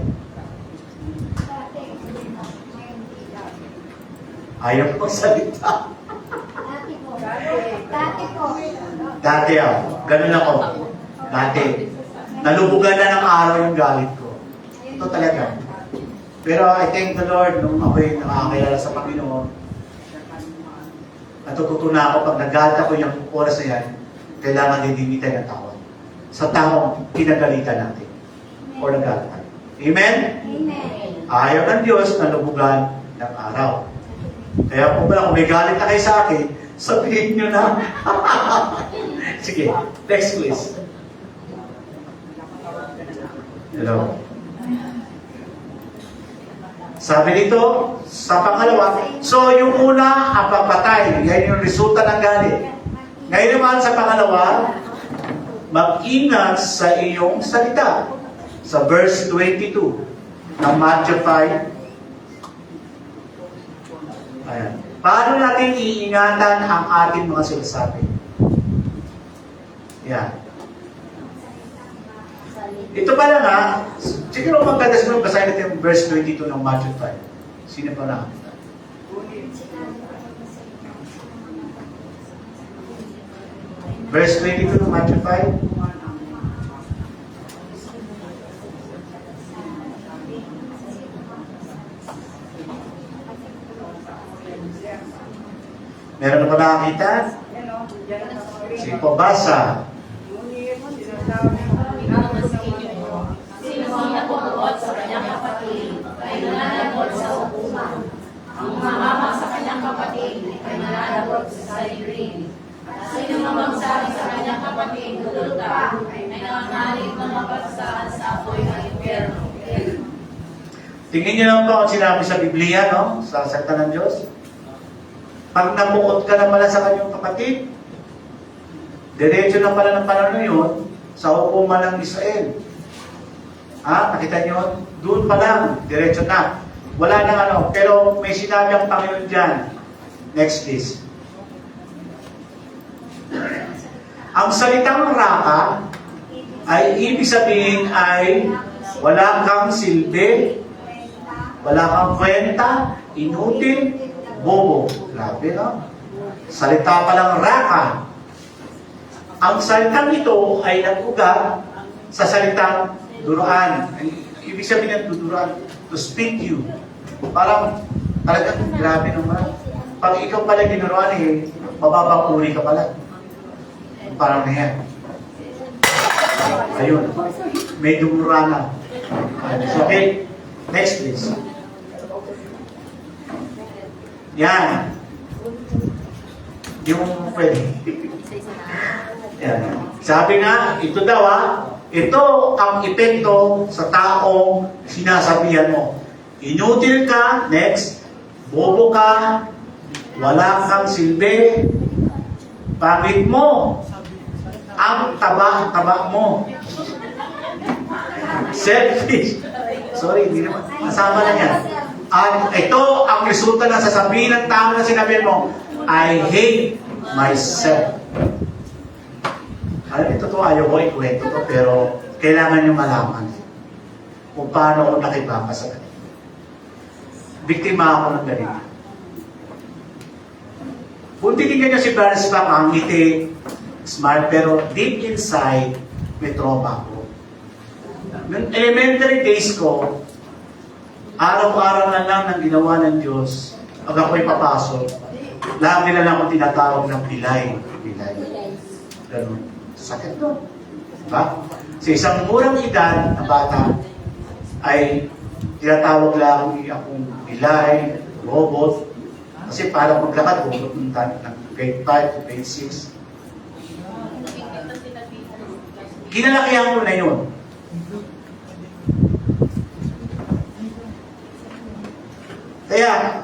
Ayaw ko magsalita. Dati ganun ako. Dati. Nalubugan na ng araw yung galit ko. Ito talaga. Pero I thank the Lord nung ako'y nakakilala sa Panginoon. Natututunan ako pag nagalit ako yung oras na yan, kailangan didimitan ng tawad. Sa taong pinagalitan natin. O nagalitan. Amen? Amen. Ayaw ng Diyos na lubugan ng araw. Kaya kung may galit na kayo sa akin, sabihin nyo na. Sige, next please. Hello. Sabi dito, sa pangalawa, so yung una, ang papatay. Yan yung resulta ng galit. Ngayon naman sa pangalawa, mag-ingat sa iyong salita. Sa verse 22 ng Matthew 5. Ayan. Paano natin iingatan ang ating mga sinasabi? Yan. Ito pa lang siguro maganda siguro basahin natin yung verse 22 ng Matthew 5. Sino pa na? Verse 22 ng Matthew 5. Meron na ba nakakita? Sige po, basa. Sino ang nagbubuot sa kanyang kapatid ay nananagot sa hukuman. Ang mamama sa kanyang kapatid ay nananagot sa sarili. At sino ang magsabi sa kanyang kapatid, dudol ka, ay nangangalit ng mapagsahan sa apoy ng impyerno. Tingnan niyo lang po ang sinabi sa Biblia, no? Sa salita ng Diyos. Pag namuot ka na pala sa kanyang kapatid, diretso na pala ng panahon yun sa hukuman ng Israel. Nakita niyo? Doon pa lang, diretso na. Wala nang pero may sinabi ang Panginoon dyan. Next please. Ang salitang raka ay ibig sabihin ay wala kang silbi, wala kang kwenta, inutil, bobo. Grabe, no? Salita pa lang raka. Ang salitang ito ay nag-ugat sa salitang duruan. Ibig sabihin ng duruan, to speak you. Parang, talagang grabe naman. Pag ikaw pala ginuruan, mababang uri ka pala. Parang na yan. Ayun. May duruan na. Okay. Next please. Yan. Yung pwede. Yan. Sabi nga, ito daw ito ang epekto sa taong sinasabihan mo. Inutil ka, next, bobo ka, wala kang silbi, pangit mo, ang taba-taba mo. Selfish. Sorry, hindi naman. Masama na yan. At ito ang resulta ng sasabihin ng tao na sinabi mo, I hate myself. Alam, ito ayaw ko ikwento to, pero kailangan nyo malaman kung paano ako nakipapa sa ganito. Biktima ako ng ganito. Kung titignan niyo si Barnes Pang, ang ngiti, smart, pero deep inside, may trauma ko. Noong elementary days ko, araw-araw na lang ng ginawa ng Diyos, pag ako'y papasok, lahat nila lang akong tinatawag ng pilay. Pilay. Ganun. Sakit doon. Diba? Sa isang murang edad na bata, ay tinatawag lang akong pilay, robot. Kasi para maglakad, robot ng grade 5 to grade 6. Kinalakihan ko na yun. Kaya,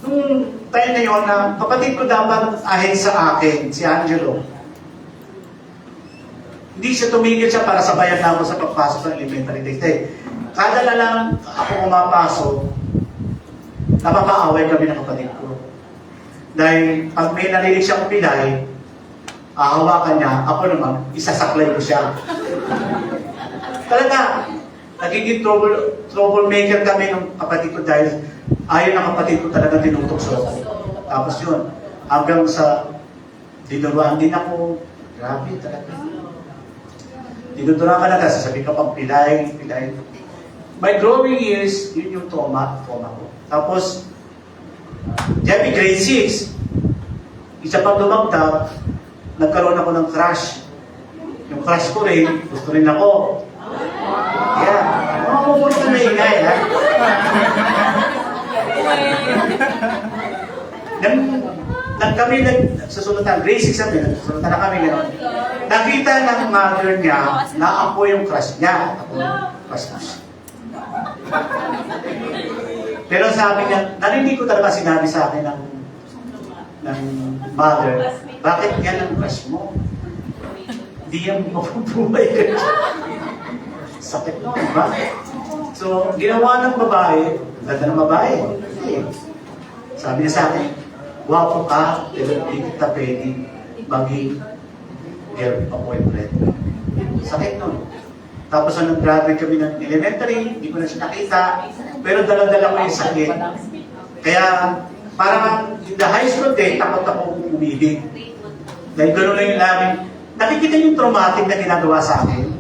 nung time na yun, na kapatid ko dapat ahead sa akin, si Angelo. Hindi siya tumigil siya para sabayan na ako sa pagpasok ng elementary days. Kada na lang ako pumapasok, napapaaway kami ng kapatid ko. Dahil pag may narinig siyang pilay, ahawakan niya, ako naman, isasaklay ko siya. Talaga, nagiging troublemaker kami ng kapatid ko dahil ayaw ng kapatid ko talaga tinutokso. Tapos yun, hanggang sa dinuruan din ako, grabe talaga. Dinuruan ka na kasi sabi ka pang pilay. My growing years, yun yung trauma ko. Tapos, Jeffy, grade 6, isa pang lumagtap, nagkaroon ako ng crush. Yung crush ko rin, gusto rin ako. Yeah. Mga pupunta na ingay, ha? Nang kami nagsusunutan, grade 6 kami, nagsusunutan na kami gano'n. Nakita ng mother niya na ako yung crush niya. Ako yung crush niya. Pero sabi niya, narinig ko talaga sinabi sa akin ng mother, bakit yan ang crush mo? Hindi yan mapubuhay ka niya. Sakit no, diba? So, ginawa ng babae, ganda ng babae. Okay. Sabi niya sa akin, wapo ka, pero hindi kita pwede maging girl o boyfriend. Sakit nun. Tapos nung graduate kami ng elementary, hindi ko na siya nakita, pero dala-dala ko yung sakit. Kaya, parang in the high school day, takot ako umibig. Dahil gano'n na yung laging, nakikita yung traumatic na ginagawa sa akin.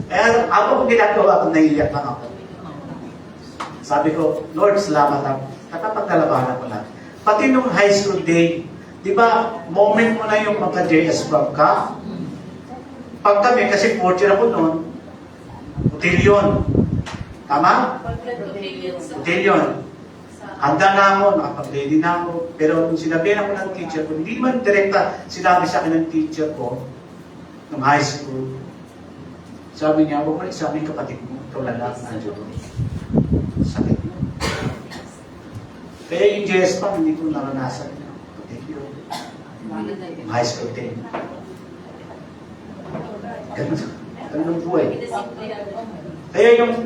Kaya ako kung ginagawa ko, naiiyak lang ako. Sabi ko, Lord, salamat ako. Nakapagkalabanan ko na. Pati nung high school day, di ba, moment mo na yung magka-JS Bob ka? Pag kami, kasi 4th year ako noon, Utilyon. Tama? Utilyon. Handa na ako, nakapag-ready na ako. Pero nung sinabihan ako ng teacher ko, hindi man direkta sinabi sa akin ng teacher ko, nung high school, sabi niya, huwag mo rin sabi yung kapatid mo, ikaw na lang, Angelo. Sakit mo. Kaya yung JS pa, hindi ko naranasan. Thank you. High school din. Ganun ang buhay. Kaya yung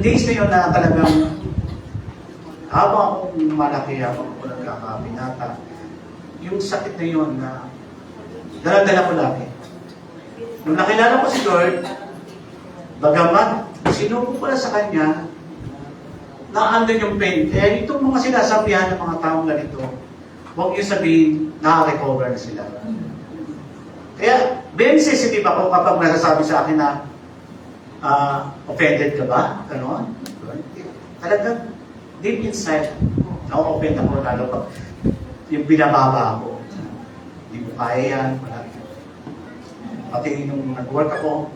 days na yun na talagang habang akong malaki ako nagkakabinata, yung sakit na yun na dala-dala ko lagi. Nung nakilala ko si Lord, bagamat sinubo ko na sa Kanya, naandun yung pain. Kaya itong mga sinasabihan ng mga taong ganito, huwag niyo sabihin, naka-recover na sila. Kaya, very sensitive ako kapag nasasabi sa akin na offended ka ba? Ganon. Talagang, deep inside, na-offend ako lalo pag yung binababa ako. Hindi mo kaya yan. Pati nung nag-work ako,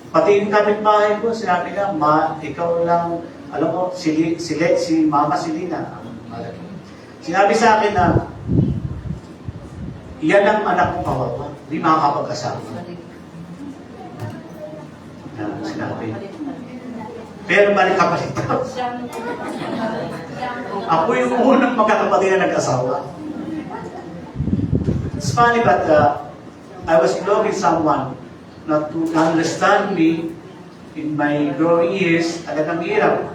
pati yung kapitbahay ko, sinabi niya, ikaw lang, alam mo, si Mama Silina. Sinabi sa akin na, yan ang anak kong kawawa. Hindi makakapag-asawa. Sinabi. Pero balik kapalit daw. Ako yung unang magkakapatid na nag-asawa. It's funny but I was loving someone not to understand me in my growing years. Talagang hirap.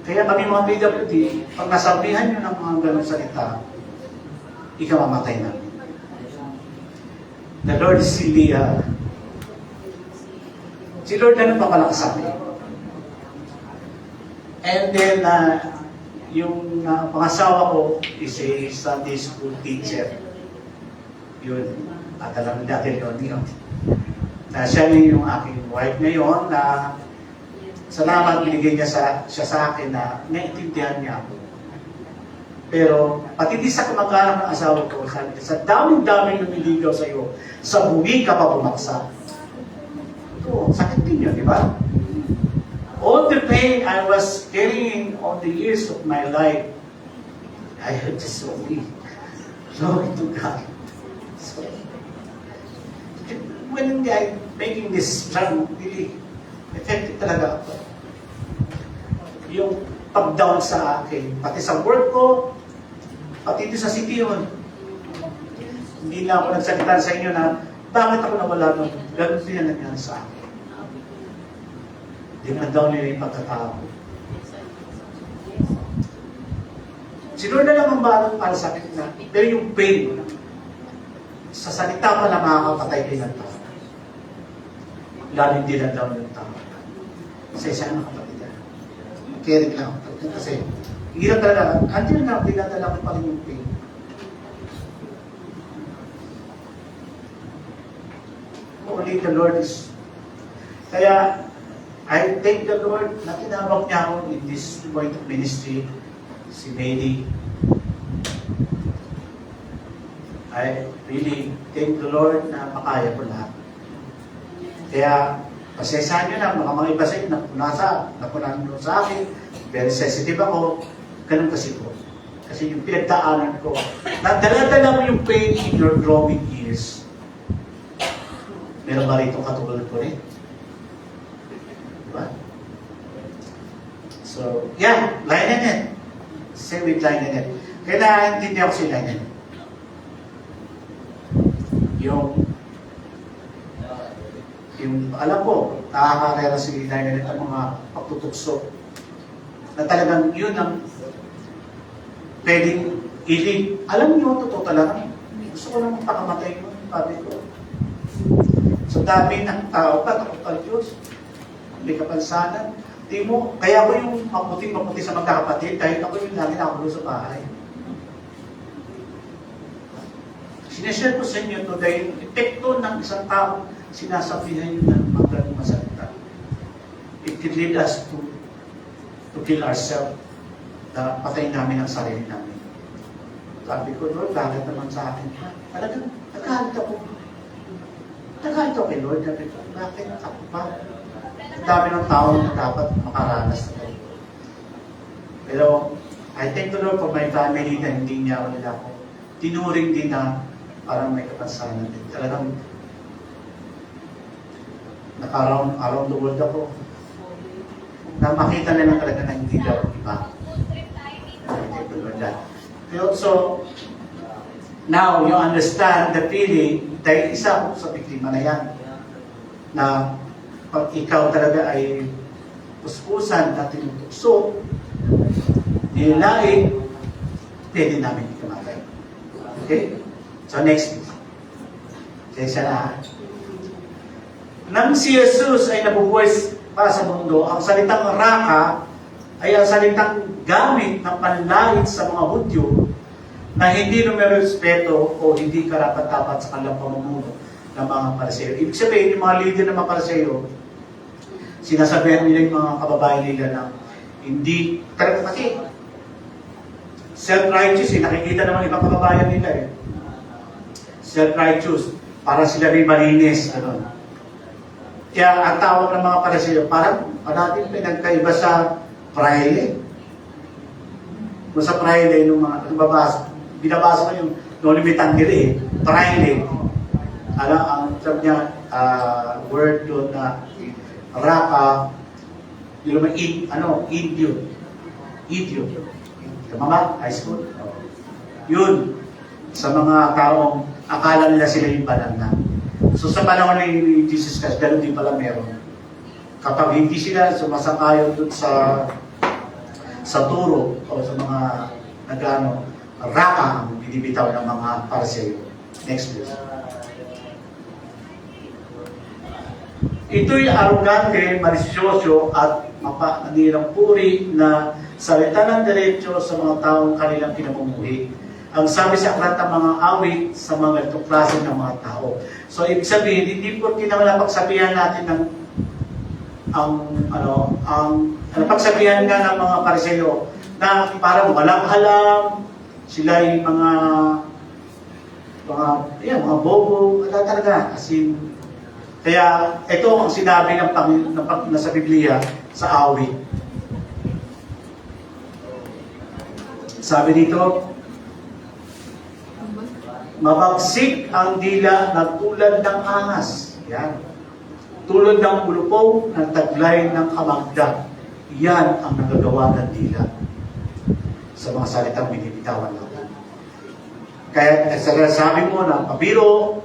Kaya kami mga PWD, pag nasabihan nyo ng mga ganong salita, ikamamatay namin. The Lord is really, si Lord na nagpapalakas sa amin. And then, yung pangasawa ko is a Sunday school teacher. Yun, at alam natin yun. Siya na yung aking wife ngayon na salamat binigay siya sa akin na naiintindihan niya ako. Pero pati di sa kamag-anak ng asawa ko, sabi niya, sa daming-daming lumiligaw sa iyo, sa buwi ka pa bumaksak. Ito, sakit din yun, di ba? All the pain I was carrying on the years of my life, I had just so weak. Glory to God. So, when I'm making this struggle, really effective talaga ako. Yung pag-down sa akin, pati sa work ko, pati dito sa city yun. Hindi na ako nagsalita sa inyo na, bakit ako nawala doon? Ganun din ang nangyari sa akin. Dinadaw nila yung pagkatao. Sinuro na lang ang balong para sa akin na, pero yung pain, sa salita pa na makakapatay din ang tao. Lalo yung dinadaw ng tao. Kasi siya ang kapatid. Caring lang ako. Kasi, hirap talaga. Until now, dinadala ko pa rin yung pain. Only the Lord is. Kaya, I thank the Lord na tinawag niya ako in this point of ministry, si Mary. I really thank the Lord na makaya ko lahat. Kaya, pasesahan nyo na, mga iba sa inyo, napunan nyo sa akin, very sensitive ako, ganun kasi ko. Kasi yung pinagdaanan ko, dala-dala mo yung pain in your growing years. Meron ba rito katulad ko rin? Diba? So, yeah, Lionel. Same with Lionel. Kaya naintindi ako si Lionel. Yung alam ko, nakakarera si Lionel ang mga pagtutukso na talagang yun ang pwedeng ilig. Alam niyo, totoo talaga. Gusto ko lang pakamatay mo, sabi ko. So dami ng tao, takot ang Diyos. May kapansanan. Di mo, kaya ako yung maputing-maputi sa magkakapatid dahil ako yung lagi nakakulo sa bahay. Sineshare ko sa inyo to dahil epekto ng isang tao, sinasabihan yun ng magaling masalita. It can lead us to kill ourselves, na patayin namin ang sarili namin. Sabi ko, Lord, bakit naman sa akin? Talagang, nagalit ako. Nagalit ako kay Lord. Sabi ko, bakit ako ba? Ang dami ng tao na dapat makaranas na tayo. Pero, I thank the Lord for my family na hindi niya ako nila ako. Tinuring din na parang may kapansanan din. Talagang, around the world ako. Na makita nila talaga na hindi daw iba. I thank the Lord that. So, now you understand the feeling dahil isa ako sa biktima na yan. Na pag ikaw talaga ay puspusan na tinutukso, nilain, pwede namin ikamatay. Okay? So next week. Kaya na. Nang si Jesus ay nabubuhay para sa mundo, ang salitang raka ay ang salitang gamit ng panlait sa mga Hudyo na hindi numerespeto o hindi karapat-dapat sa kanilang pamumuno ng mga Pariseo. Ibig sabihin, yung mga leader ng mga Pariseo, sinasabihan nila yung mga kababayan nila na hindi, kasi self-righteous nakikita naman ibang kababayan nila self-righteous, para sila rin malinis, Kaya ang tawag ng mga Pariseo, parang natin pinagkaiba sa praile. Kung sa praile, nung mga binabasa ko yung no limitan nila praile. Ang sabi niya, word doon na raka, yung naman idiot. Mama, high school? Yun, sa mga taong akala nila sila yung banal na. So sa panahon ni Jesus Christ, ganun din pala meron. Kapag hindi sila sumasakayon dun sa turo o sa mga raka ang binibitaw ng mga Pariseo. Next please. Ito'y arugante, malisyoso at mapanirang puri na salita ng diretso sa mga taong kanilang pinamumuhi. Ang sabi sa aklat ng mga awit sa mga ganitong klase ng mga tao. So, ibig sabihin, hindi po kinapagsabihan natin ng pagsabihan nga ng mga Pariseo na parang walang alam, sila yung mga bobo, talaga. As in, kaya ito ang sinabi ng nasa Biblia sa awit. Sabi dito, mabagsik ang dila na tulad ng ahas. Yan. Tulad ng ulupong ng taglay ng kamagda. Yan ang nagagawa ng dila. Sa mga salitang binibitawan natin. Kaya sabi mo na pabiro,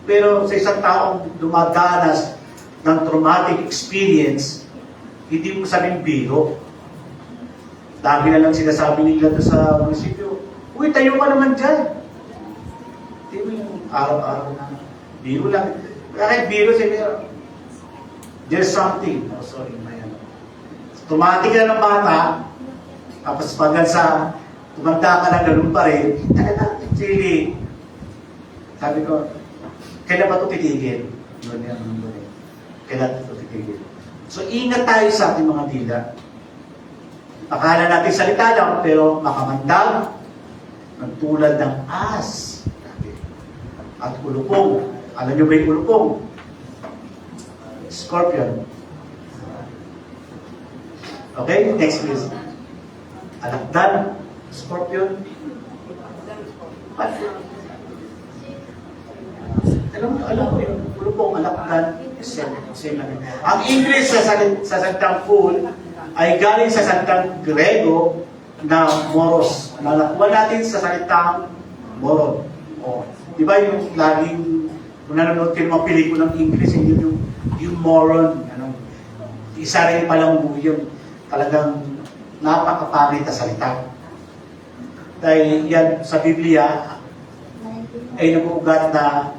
pero sa isang taong dumadanas ng traumatic experience, hindi mo sabing biro. Dami na lang sinasabi nila sa munisipyo, uy, tayo ka naman dyan. Hindi mo yung araw-araw na biro lang. Kahit biro, there's something. Oh, sorry, may ano. Tumatik ka ng bata, tapos pag tumanda ka na ganun pa rin, actually, sabi ko, kailan ba ito titigil? Kailan ito titigil? So, ingat tayo sa ating mga dila. Akala natin salita lang, pero makamandag, tulad ng as. At ulupong. Alam niyo ba yung ulupong? Scorpion. Okay, next please. Alakdan, scorpion. Alam ko yun. Ulupong, alakdan, same lang. Ang English sa salitang fool ay galing sa salitang Grego na moros. Nalakuha natin sa salitang moron. O, di ba yung laging, kung nanonood kayo ng mga pelikulang English, yung moron, isa rin palang yun, talagang napakapangit na salita. Dahil yan sa Biblia ay nag-uugat na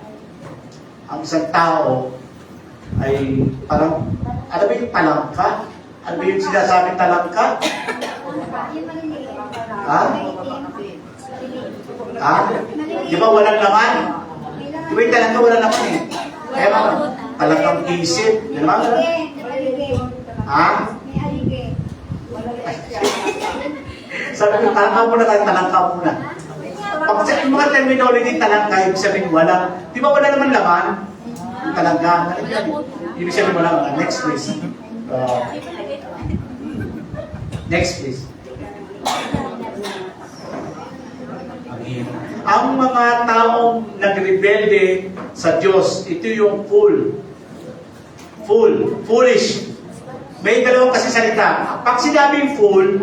ang isang tao ay parang, alam mo yung talangka? Ano ba yung sinasabing talangka? Ha? Ha? Di ba walang laman? Di ba yung talangka walang laman eh? Kaya ba? Talangkang isip. Di ba? Ha? Sabi ko, talangka muna tayo, talangka muna. Pag yung mga terminology talangka, ibig sabihin walang, di ba wala naman laman? Yung talangka. Ibig sabihin walang laman. Next please. Next please. Ang mga taong nagrebelde sa Diyos, ito yung foolish. May dalawang kasi salita. Pag sinabing fool,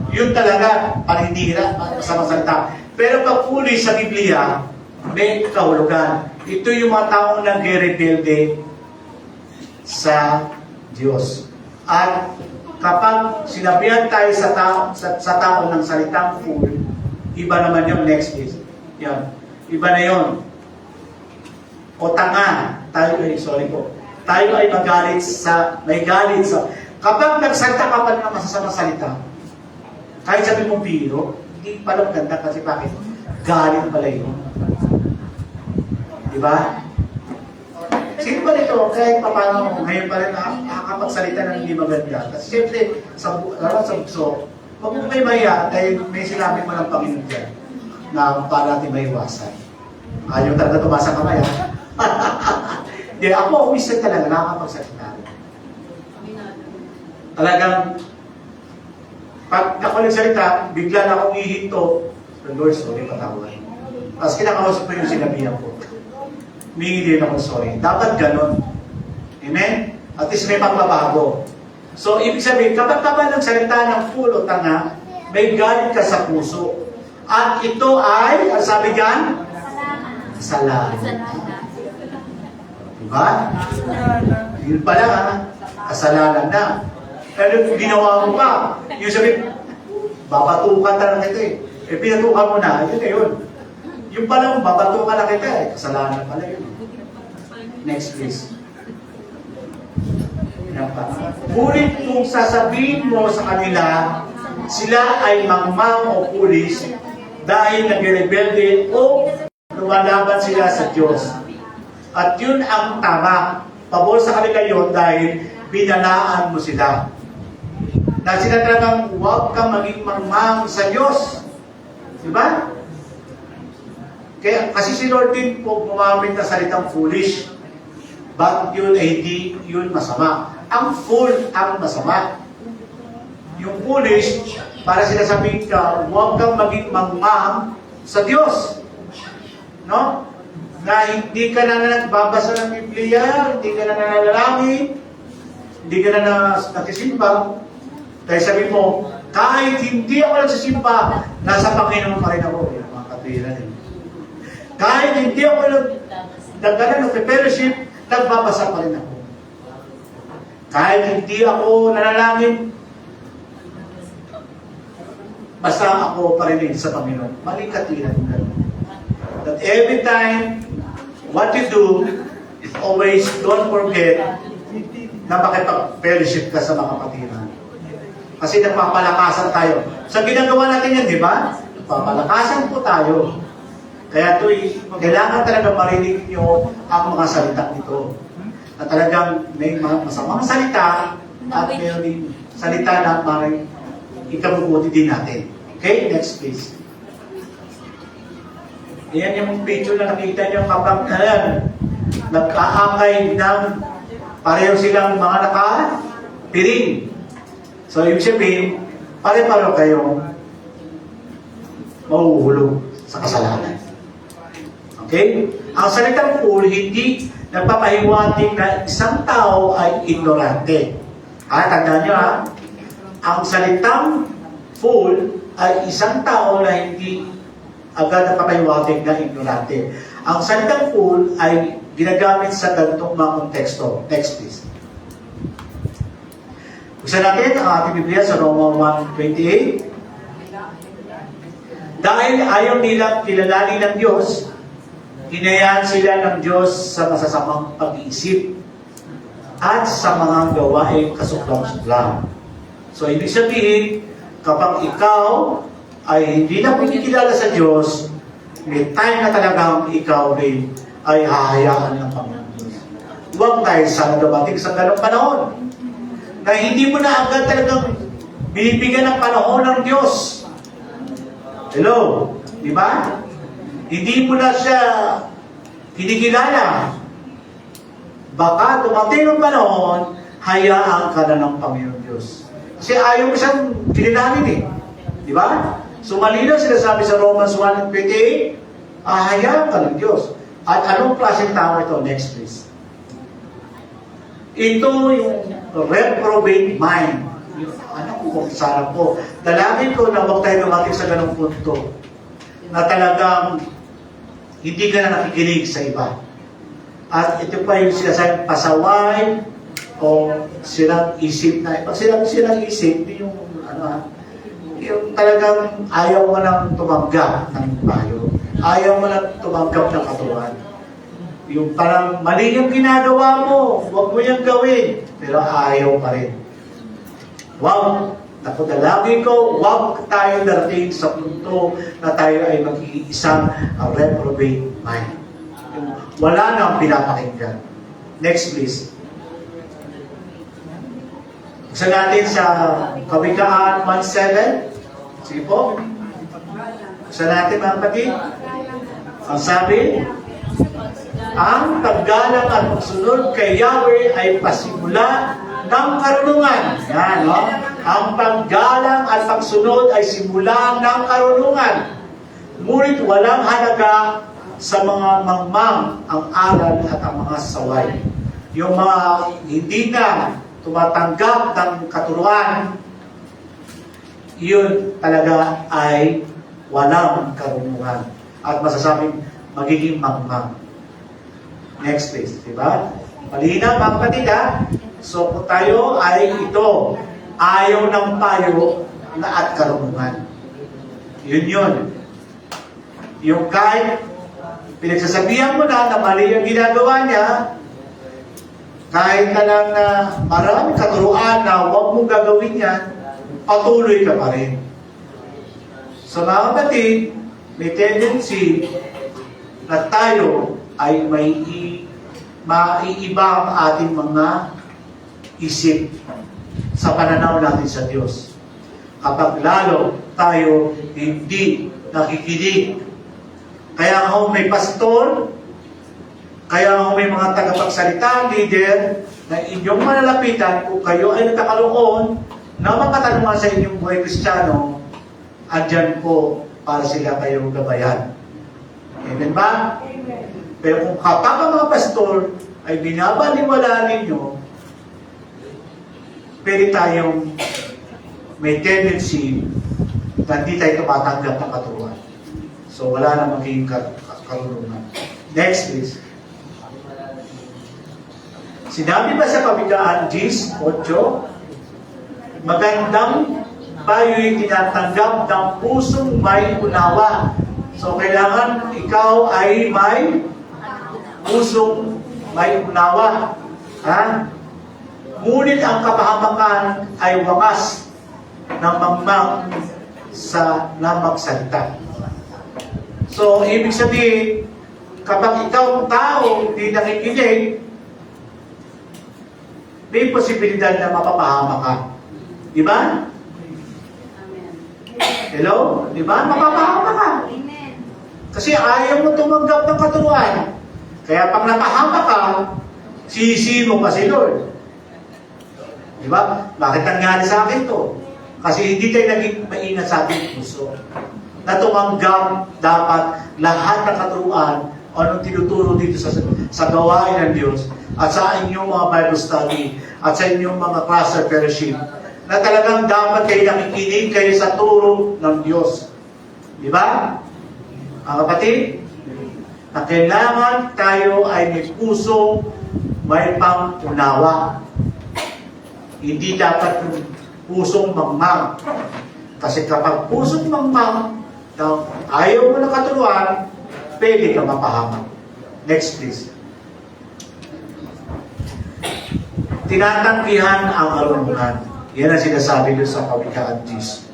yun talaga, paninira, sa mga salita. Pero pag foolish sa Biblia, may kahulugan. Ito yung mga taong nagrebelde sa Diyos. At kapag sinabihan tayo sa tao ng salitang fool, iba naman yung next is. Yan. Iba na yun. O tanga. Tayo ay may galit sa... Kapag nagsalita ka pa ng masasamang salita, kahit sabi mong biro, hindi pala maganda kasi bakit? Galit pala yun. Diba? Sino ba nito? Kahit paano ngayon pa rin nakakapagsalita ng hindi maganda. Kasi siyempre, sa bukso, pag may maya, dahil may sinabi mo ng Panginoon dyan, na para natin maiwasan. Ayaw talaga tumasa kamay, ha? Hindi, ako, umisan talaga, nakakapagsalita. Talagang, pag ako nagsalita, bigla na akong ihinto, Lord, sorry, patawad. Tapos kinakausap ko yung sinabihan ko. Humingi din ako, sorry. Dapat ganon. Amen? At least may pagbabago. So, ibig sabihin, kapag nagsalita ng fool o tanga, may galit ka sa puso. At ito ay, ang sabi dyan? Kasalanan. Diba? Yun pala, ha? Kasalanan na. Pero ginawa mo pa. Yung sabi, babatukan talaga kita eh. Eh, pinatukan mo na, yun na yun. Yung pala, babatukan na kita eh. Kasalanan pala yun. Next please. Ngunit kung sasabihin mo sa kanila sila ay mangmang o pulis dahil nagrebelde o lumalaban sila sa Diyos. At yun ang tama. Pabor sa kanila yun dahil binalaan mo sila. Na sila talagang huwag kang maging mangmang sa Diyos. Diba? Kaya, kasi si Lord din po gumamit na salitang foolish. Bakit yun ay hindi yun masama? Ang fool ang masama. Yung foolish, para sinasabihin ka, huwag kang maging mangmang sa Diyos. No? Na hindi ka na nagbabasa ng Biblia, hindi ka na nananalangin, hindi ka na nagsisimba. Dahil sabi mo, kahit hindi ako nagsisimba, nasa Panginoon pa rin ako. Yan, mga katwiran eh. Kahit hindi ako nagkaroon ng fellowship, nagbabasa pa rin ako. Kahit hindi ako nanalangin, basta ako pa rin sa Panginoon. Maling katwiran ko. That every time, what you do, always don't forget na makipag-fellowship ka sa mga kapatiran. Kasi nagpapalakasan tayo. Sa ginagawa natin yan, di ba? Nagpapalakasan po tayo. Kaya kailangan talaga marinig nyo ang mga salita nito. Na talagang may mga masamang salita at mayroon din salita na maring ikabubuti din natin. Okay? Next please. Yan yung picture na nakita nyo kapag nagkaakay ng pareho silang mga nakapiring. So, ibig sabihin, pare-paro kayong mahuhulog sa kasalanan. Okay? Ang salitang fool, hindi nagpapahiwatig na isang tao ay ignorante. Tandaan nyo ha, ang salitang fool ay isang tao na hindi agad nagpapahiwatig na ignorante. Ang salitang fool ay ginagamit sa ganitong mga konteksto. Next please. Buksan natin ang ating Biblia sa Roma 1:28. Dahil ayaw nilang kilalanin ng Diyos, hinayaan sila ng Diyos sa masasamang pag-iisip at sa mga gawaing kasuklam-suklam. So, ibig sabihin, kapag ikaw ay hindi na pinikilala sa Diyos, may time na talagang ikaw rin ay hahayaan ng Panginoon Diyos. Huwag tayo sana dumating sa ganong panahon na hindi mo na agad talagang binibigyan ng panahon ng Diyos. Hello? Di ba? Hindi mo na siya kinikilala. Baka dumating ng panahon, hayaan ka na ng Panginoon Diyos. Kasi ayaw mo siyang kinilalin eh. Di ba? So malinaw sinasabi sa Romans 1:28, hayaan ka ng Diyos. At anong klaseng tao ito? Next please. Ito yung reprobate mind. Ano kung sana po. Dalangin ko na huwag tayo dumating sa ganong punto na talagang hindi ka na nakikinig sa iba. At ito pa yung sinasayang pasaway o silang isip na. Pag silang isip, hindi yung yung talagang ayaw mo nang tumanggap ng payo. Ayaw mo nang tumanggap ng katuwan. Yung parang mali yung ginagawa mo, huwag mo yung gawin, pero ayaw pa rin. Huwag, napudalagi ko, huwag tayo darating sa punto na tayo ay mag-iisang reprobate mind. Wala nang pinapakinggan. Next please. Buksan natin sa Kawikaan 1:7. Sige po. Buksan natin mga kapatid. Ang sabi, ang paggalang at pagsunod kay Yahweh ay pasimula ng karunungan. Yan, no? Ang paggalang at pagsunod ay simula ng karunungan. Ngunit walang halaga sa mga mangmang ang aral at ang mga saway. Yung mga hindi na tumatanggap ng katuruan, yun talaga ay walang karunungan. At masasabing magiging mangmang. Next please, diba? Malinaw mga kapatid ha? So kung tayo ay ito, ayaw ng payo na at karunungan. Yun. Yung kahit pinagsasabihan mo na mali yung ginagawa niya, kahit na lang na maraming katuruan na huwag mong gagawin yan, patuloy ka pa rin. So mga kapatid, may tendency na tayo ay maiiba ang ating mga isip sa pananaw natin sa Diyos. Kapag lalo tayo hindi nakikinig. Kaya kung may pastor, kaya kung may mga tagapagsalita, leader, na inyong malalapitan, kung kayo ay nagkakaroon na makatanungan sa inyong buhay Kristiyano, andyan po para sila kayong gabayan. Amen ba? Pero kung kapag ang mga pastor ay binabaliwala ninyo, pwede tayong may tendency na hindi tayo tumatanggap ng katuruan. So wala na magiging karunungan. Next please. Sinabi ba sa Kawikaan 10:8, magandang tayo'y tinatanggap ng pusong may unawa. So kailangan ikaw ay may pusong may unawa. Ha? Ngunit ang kapahamakan ay wakas ng mangmang sa namagsalita. So, ibig sabihin, kapag ikaw ang tao hindi nakikinig, may posibilidad na mapapahama ka. Di ba? Hello? Di ba? Mapapahama ka. Kasi ayaw mo tumanggap ng katuruan. Kaya pag napahama ka, sisi mo pa si Lord. Di ba? Bakit nangyari sa akin to? Kasi hindi tayo naging maingat sa ating puso. Na tumanggap dapat lahat ng katuruan o anong tinuturo dito sa gawain ng Diyos at sa inyong mga Bible study at sa inyong mga class of fellowship na talagang dapat kayo nakikinig kayo sa turo ng Diyos. Di ba? Mga kapatid, na kailangan tayo ay may puso, may pang-unawa. Hindi dapat yung pusong mangmang. Kasi kapag pusong mangmang, na ayaw mo na katuruan, pwede ka mapahamak. Next please. Tinatanggihan ang karunungan. Yan ang sinasabi doon sa Kawikaan 10.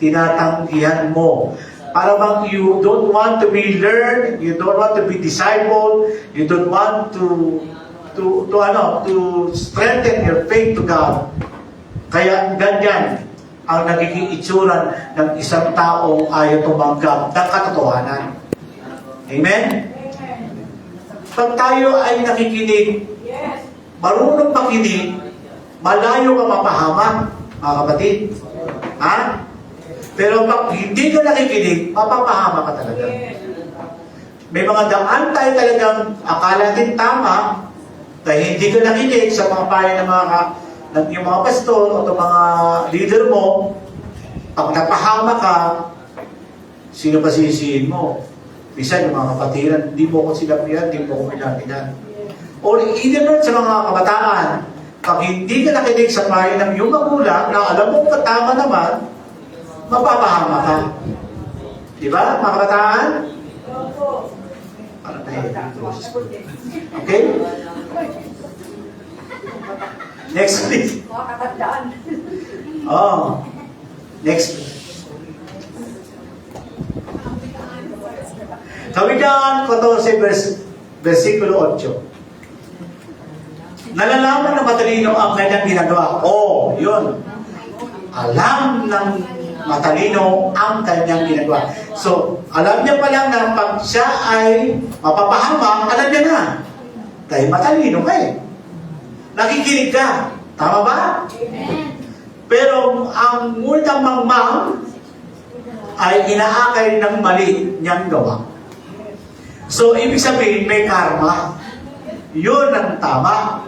Tinatanggihan mo. Para bang you don't want to be learned, you don't want to be discipled, you don't want to strengthen your faith to God. Kaya ganyan ang nagiging itsuran ng isang taong ayaw tumanggap ng katotohanan. Amen? Pag tayo ay nakikinig, marunong makinig, malayo ka mapahamak, mga kapatid. Ha? Pero pag hindi ka nakikinig, mapapahamak ka talaga. May mga daan tayo talagang akala din tama, dahil hindi ka nakinig sa mga payo ng yung mga pastor o mga leader mo, pag napahama ka, sino pa sisihin mo? Bisa yung mga kapatiran, hindi mo ko sila piyan, hindi mo ko pinapinan. Or either nun sa mga kabataan, pag hindi ka nakinig sa payo ng iyong magulang, na alam mo tama naman, mapapahama ka. Di ba, mga kabataan? Parang tayo dito. Okay? Next please. Oh. Next please. Kawikaan 14 versikulo 8. Nalalaman na matalino ang kanyang ginagawa. Oh, yun. Alam ng matalino ang kanyang ginagawa. So, alam niya pa lang na pag siya ay mapapahamak, alam niya na. Dahil matalino ka eh. Nakikinig ka. Tama ba? Amen. Pero ang unang mangmang ay inaakay ng mali niyang gawa. So, ibig sabihin, may karma. Yun ang tama.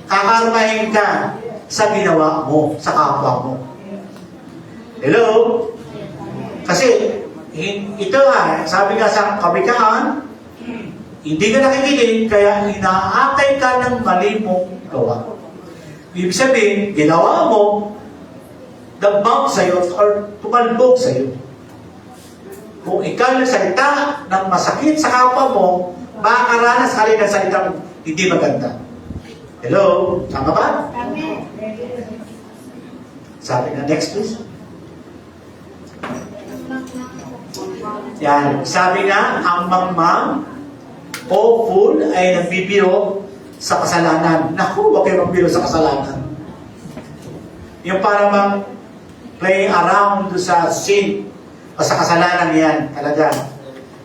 Kakarmahin ka sa ginawa mo, sa kapwa mo. Hello? Kasi, ito sabi nga sa Kawikaan, hindi ka nakikinig, kaya inaakay ka ng mali mong gawa. Ibig sabihin, ginawa mo, nag-bump sa'yo or tumalbog sa'yo. Kung ikaw nagsalita ng masakit sa kapwa mo, makakaranas ka rin ng salitang hindi maganda. Hello? Tama ba? Amen. Sabi na, next please. Yan. Sabi nga, ang mangmang o fool ay nagbibiro sa kasalanan. Naku, huwag kayo magbiro sa kasalanan. Yung parang playing around sa sin o sa kasalanan yan, talaga,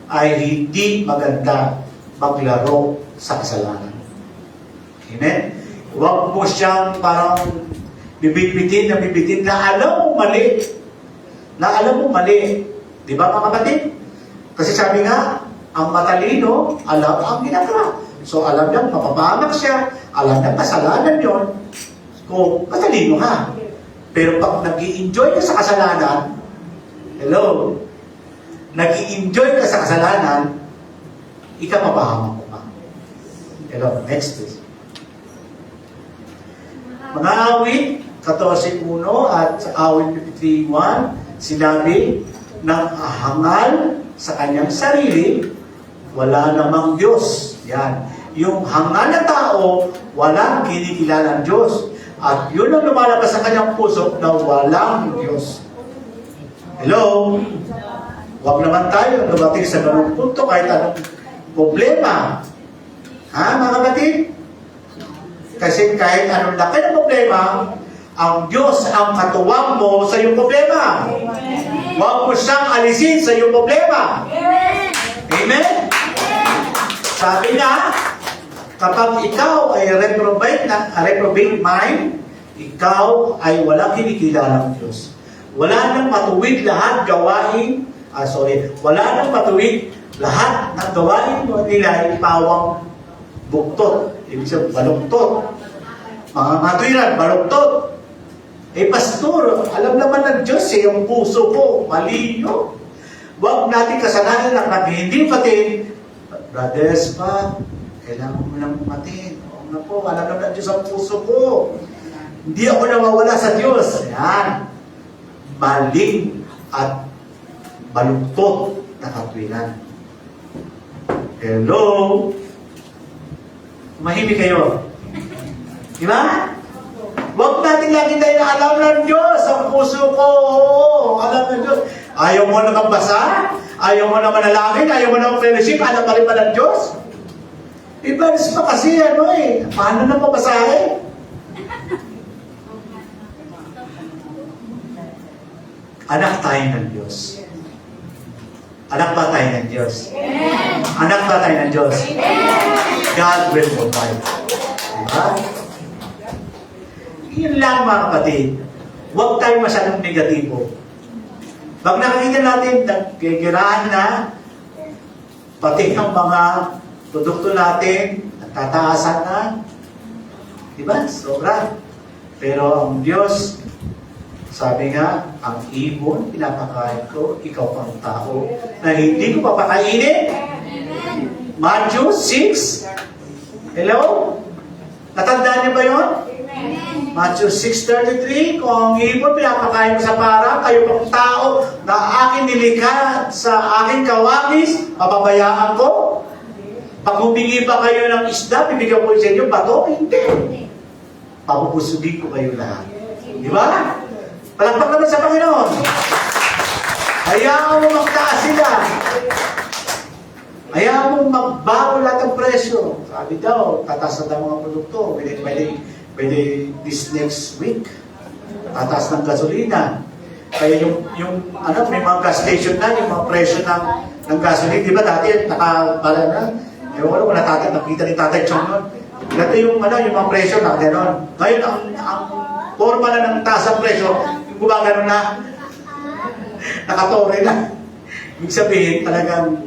ay hindi maganda maglaro sa kasalanan. Amen? Huwag mo siyang parang bibitbitin na alam mo mali. Na alam mo mali. Di ba mga kapatid? Kasi sabi nga, ang matalino, alam ang ginagawa. So alam niya, mapapamak siya. Alam niya, kasalanan yun. Kung matalino ka. Pero pag nag-i-enjoy ka sa kasalanan, hello, nag-i-enjoy ka sa kasalanan, ikaw mapahamak mo pa. Hello, next please. Mga awit, 14.1 at awit 53.1, sinabi, ng hangal sa kanyang sarili, wala namang Diyos. Yan. Yung hangal na tao, walang kinikilalang Diyos. At yun ang lumalabas sa kanyang puso na walang Diyos. Hello? Huwag naman tayo dumating sa ganung punto kahit anong problema. Ha, mga kapatid? Kasi kahit anong laki ng problema, ang Diyos ang katuwang mo sa iyong problema. Huwag mo siyang alisin sa iyong problema. Amen? Sabi nga, kapag ikaw ay reprobate mind, ikaw ay walang kinikilalang Diyos. Wala nang matuwid lahat gawain, wala nang matuwid lahat ng gawain nila ay pawang buktot. Ibig sabihin, baluktot. Mga matuwiran, baluktot. Eh, pastor, alam naman ng Diyos yung puso ko, mali yun. Huwag natin kasalanan na hindi pati, brothers pa, kailangan mo nang matin. Oo nga po, alam naman ng Diyos ang puso ko. Hindi ako nawawala sa Diyos. Yan. Maling at baluktot na katwiran. Hello? Mahimik kayo. Di ba? Huwag natin lagi tayo na alam ng Diyos ang puso ko. Oo, alam ng Diyos. Ayaw mo na magbasa? Ayaw mo na manalangin? Ayaw mo na fellowship? Alam pa rin ba ng Diyos? Ibaris pa kasi paano na mabasahin? Anak tayo ng Diyos. Anak ba tayo ng Diyos? Anak ba tayo ng Diyos? God will provide. Diba? Yun lang mga kapatid. Huwag tayo masyadong negatibo. Pag nakikita natin, nagkikiraan na, pati ang mga produkto natin, nagtataasan na, diba? Sobra. Pero ang Diyos, sabi nga, ang ibon, pinapakain ko, ikaw pang tao, na hindi ko papakainin. Matthew 6. Hello? Natandaan niyo ba yun? Matthew 6:33, kung ang ibon pinapakain ko sa parang, kayo pang tao na akin nilikha sa aking kawangis, papabayaan ko? Pag humingi pa kayo ng isda, bibigyan ko sa inyo bato? Hindi. Papupusugin ko kayo lahat. Di ba? Palakpak naman sa Panginoon. Hayaan mo magtaas sila. Hayaan mo magbago lahat ng presyo. Sabi daw, tataas na mga produkto. Pwede this next week. Tataas ng gasolina. Kaya may mga gas station na, yung mga presyo ng gasolina. Di ba dati, para na, ewan ko kung nakita ni Tatay Chong nun. Dati yung mga presyo na, gano'n. Ngayon, ang forma na ng taas ng presyo, yung gumagano na, nakatore na. Ibig sabihin, talagang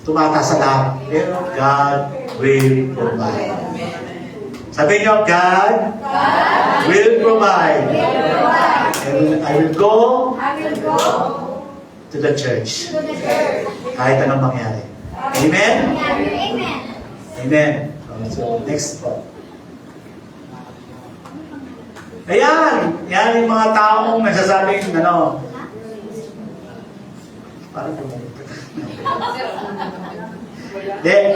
tumataas sa lahat. Pero God will provide. Sabi niyo, God will provide. And I will go to the church. Kahit anong mangyari. Amen? Amen. So, next po. Ayan. Yan yung mga taong nagsasabing, parang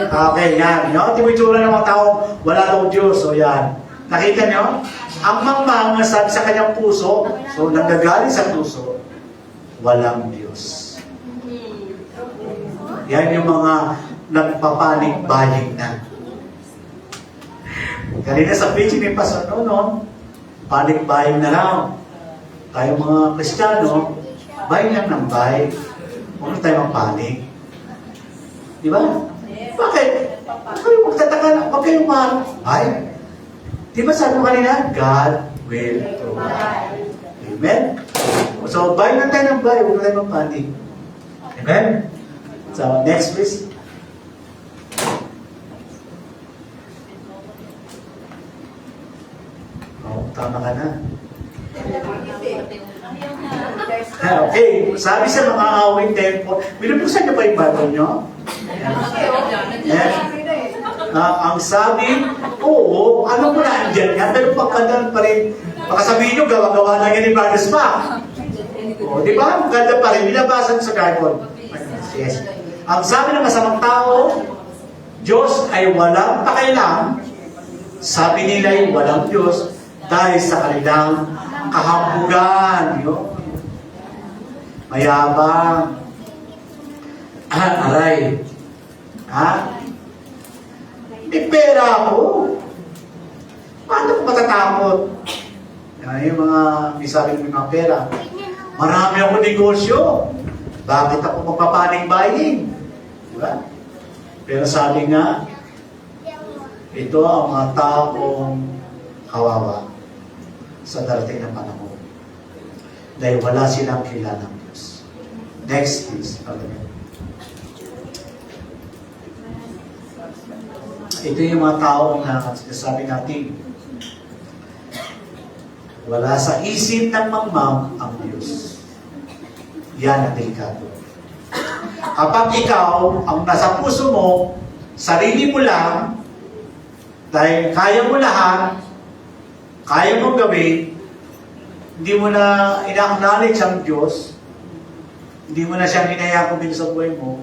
okay, yan. Ito yung itsura ng mga tao, wala daw Diyos. So, yan. Nakita nyo? Ang mangmang sabi sa kanyang puso, so nanggagaling sa puso, walang Diyos. Yan yung mga nagpapanik-balik na. Kanina sa preaching ni Pastor Nono, panik-buying na raw. Tayo mga Kristiyano, buy lang ng buy. Huwag na tayo mapanik. Di ba? Bakit? Huwag kayong magtataka na, huwag kayong buy. Di ba sabi mo kanina? God will provide. Amen? So, buy lang tayo ng buy, huwag na tayo mapanik. Amen? So, next please. Oh, tama ka na. Okay, sabi sa mga awing tempo, binubuksan niyo ba yung Bible niyo? Ang sabi, oo, ano mo na andyan nga, pero pagkandang pa rin, baka sabihin niyo, gawa-gawa na yan ni Brother Spa. O, di ba? Maganda pa rin, binabasan sa Bible. Yes. Ang sabi ng masamang tao, Diyos ay walang pakialam. Sabi nila ay walang Diyos dahil sa kanilang kahambugan. Mayabang. Aray. Ha? May pera ako. Paano ko matatakot? Yan yung mga, may sabi ng mga pera. Marami akong negosyo. Bakit ako magpapaning-buying? Diba? Pero sabi nga, ito ang mga taong kawawa sa darating na panahon. Dahil wala silang kilala ng Diyos. Next please. Ito yung mga taong na sinasabi natin, wala sa isip ng mangmang ang Diyos. Yan ang delikado. Kapag ikaw, ang nasa puso mo, sarili mo lang, dahil kaya mo lahat, kaya mo gawin, hindi mo na ina-acknowledge ang Diyos, hindi mo na siyang hinayakubin sa buhay mo,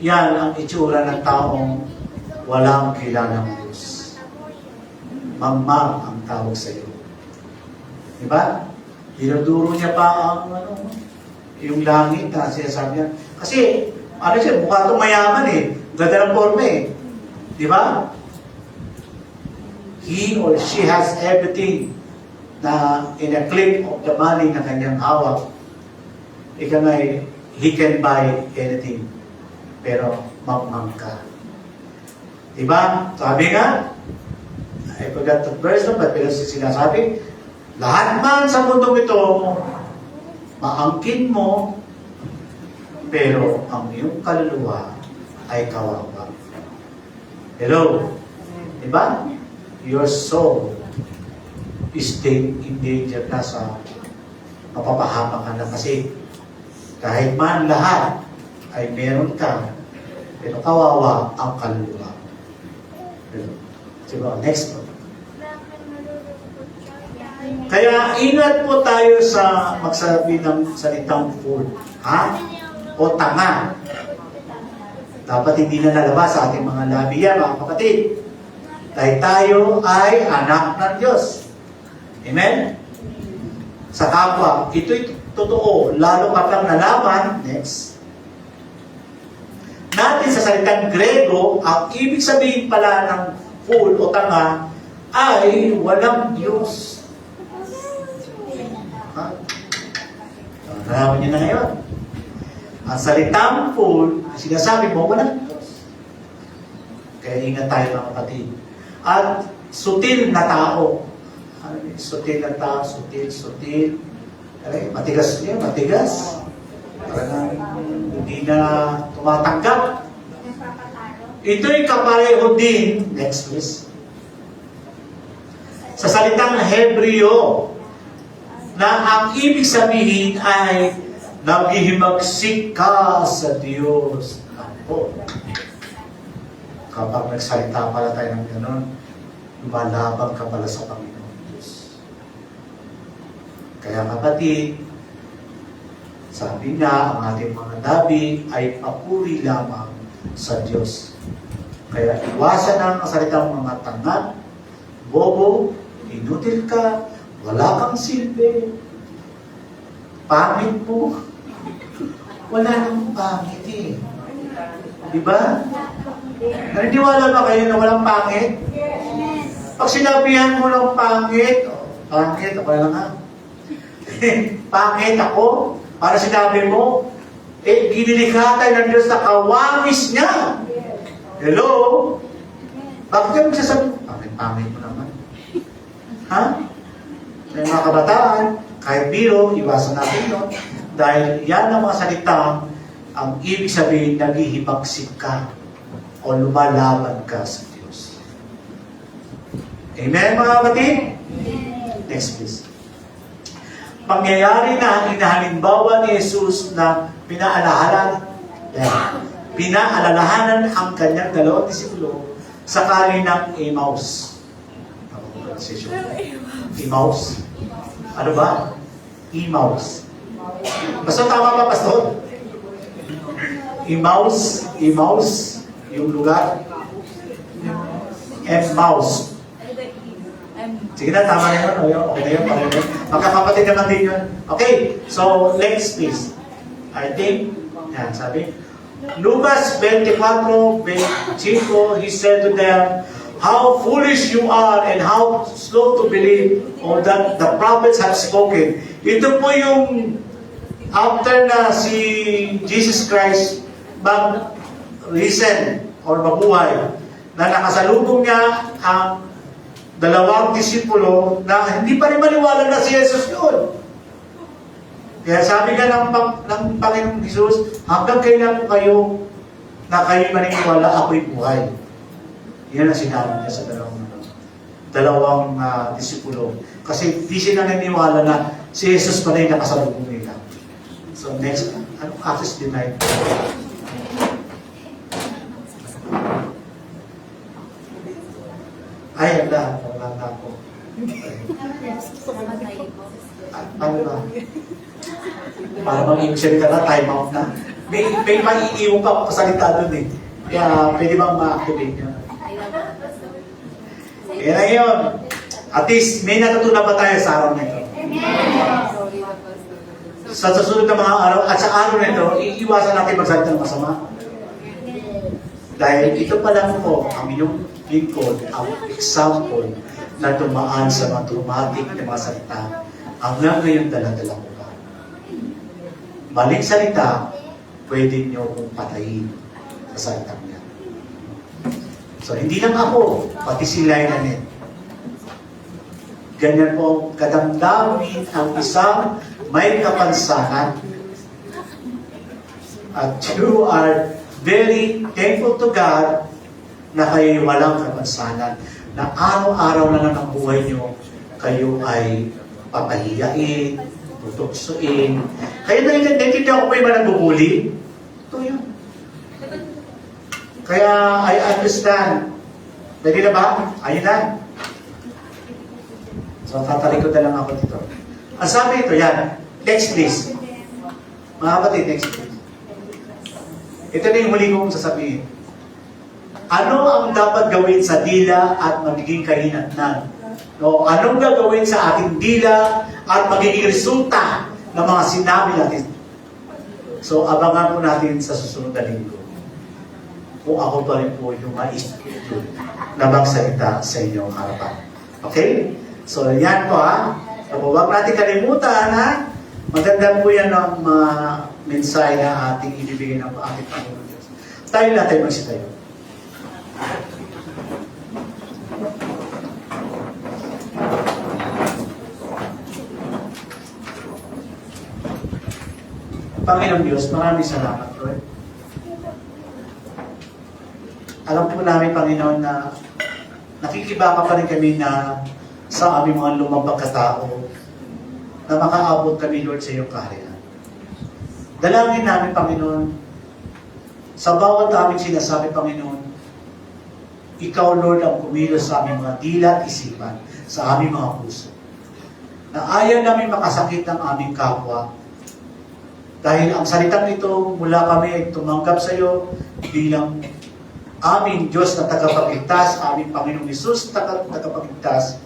yan ang itsura ng taong walang kilala ng Diyos. Mangmang ang tawag sa iyo. Diba? Dinuduro niya pa ang yung langit na sinasabi niya. Kasi, ano siya, mukha itong mayaman eh. Ganda ng forma eh. Diba? He or she has everything na in a click of the money na kanyang hawak. Ika nga eh, he can buy anything. Pero, mangmang ka. Diba? Sabi nga, I forgot the verse no, but sinasabi, lahat man sa mundong ito, maangkin mo, pero ang iyong kaluluwa ay kawawa. Hello? Diba? Your soul is in danger na sa mapapahama ka na kasi kahit man lahat ay meron ka, pero kawawa ang kaluluwa. Diba? Next one. Kaya ingat po tayo sa magsabi ng salitang fool. Ha? O tanga. Dapat hindi na lalabas sa ating mga labi yan, mga kapatid. Dahil tayo ay anak ng Diyos. Amen? Sa kapwa, ito'y totoo. Lalo kapag nalaman, next. Natin sa salitang Grego, ang ibig sabihin pala ng fool o tanga ay walang Diyos. Ha? Nalaman niyo na ngayon. Ang salitang fool, sinasabi mo, walang Diyos. Kaya ingat tayo mga kapatid. At sutil na tao. Sutil na tao, sutil. Ay, matigas niya, matigas. Parang hindi na tumatanggap. Ito'y kapareho din. Next please. Sa salitang Hebreo, na ang ibig sabihin ay naghihimagsik ka sa Diyos. Ako. Kapag nagsalita pala tayo ng gano'n, lumalabang ka pala sa Panginoon Diyos. Kaya kapatid, sabi nga, ang ating mga labi ay papuri lamang sa Diyos. Kaya iwasan ang salitang mga tanga, bobo, inutil ka, wala kang silbi, pangit mo. Wala nang pangit eh. Di ba? Naniniwala ba kayo na walang pangit? Pag sinabihan mo ng pangit, pangit, ako lang ha. Pangit ako, para sinabi mo, ginilikha tayo ng Diyos na kawamis niya. Hello? Bakit kayo magsasabi? Pangit mo naman. Ha? May mga kabataan, kahit biro, iwasan natin yun. Dahil yan ang mga salita, ang ibig sabihin, naghihibagsik ka o lumalaban ka sa Diyos. Amen, mga kapatid? Next, please. Pangyayari na ang inahalimbawa ni Jesus na pinaalalahanan ang kanyang dalawang disipulo sa kali ng Emmaus. Emmaus? Ano ba? Emmaus. Basta tama ba, Pastor? Emmaus, yung lugar. Emmaus. Sige na, tama na yun. Okay na yun, pareho. Magkakapatid naman din yun. Okay, so next please. I think, yan, sabi. Lucas 24:25, he said to them, how foolish you are and how slow to believe all that the prophets have spoken. Ito po yung after na si Jesus Christ mag-risen or mabuhay, na nakasalubong niya ang dalawang disipulo na hindi pa rin maniwala na si Jesus yun. Kaya sabi nga ng Panginoong Jesus, hanggang kailan kayo na kayo maniniwala ako'y buhay. Yan ang sinabi niya sa dalawang disipulo. Kasi di sila naniniwala na si Jesus pa rin nakasalubong nila. So next, anong access denied? Ay, wala na ako. Ano ba? Para mag-ibig ka na, time out na. May maiiwan pa ako pasalita doon eh. Kaya pwede bang ma-activate nyo? Kaya na yun. At least, may natutunan pa tayo sa araw na ito. Sa susunod na mga araw, at sa araw na ito, iiwasan natin magsalita ng masama. Dahil ito pa lang po, ang inyong lingkod, ang example na tumaan sa mga traumatic na mga salita, hanggang ngayon dala-dala ko pa. Maling salita, pwede nyo kong patayin sa salitang niya. So, hindi lang ako, pati si Lainanet. Ganyan po, kadamdamin ang isang may kapansanan. At you are very thankful to God na kayo'y walang kapansanan. Na araw-araw na lang ang buhay nyo, kayo ay papahiyain, tutuksuin. Kaya naiintindihan ko po yung mga nagbubuli. Ito yun. Kaya I understand. Pwede na ba? Ayun na. So, tatalikod na lang ako dito. Ang sabi ito, yan. Next please. Mga kapatid, next please. Ito na yung huli kong sasabihin. Ano ang dapat gawin sa dila at magiging kahinatnan? No, anong gagawin sa ating dila at magiging resulta ng mga sinabi natin? So, abangan po natin sa susunod na linggo. Kung ako pa rin po yung ma-institute na magsalita sa inyong harapan. Okay? So, yan po ha. So, huwag natin kalimutan ha. Maganda po yan ang mensahe na ating ibibigay ng ating Panginoon Diyos. Tayo natin magsitayo. Panginoon Diyos, maraming salamat, Lord. Alam po namin, Panginoon, na nakikibaka pa rin kami na sa aming mga lumang pagkatao na makaabot kami, Lord, sa iyong kaharian. Dalangin namin, Panginoon, sa bawat aming sinasabi, Panginoon, Ikaw, Lord, ang kumilos sa aming mga dila at isipan, sa aming mga puso. Na ayaw namin makasakit ng aming kapwa. Dahil ang salitang ito, mula kami ay tumanggap sa iyo bilang aming Diyos na tagapagligtas, aming Panginoong Hesus na tagapagligtas,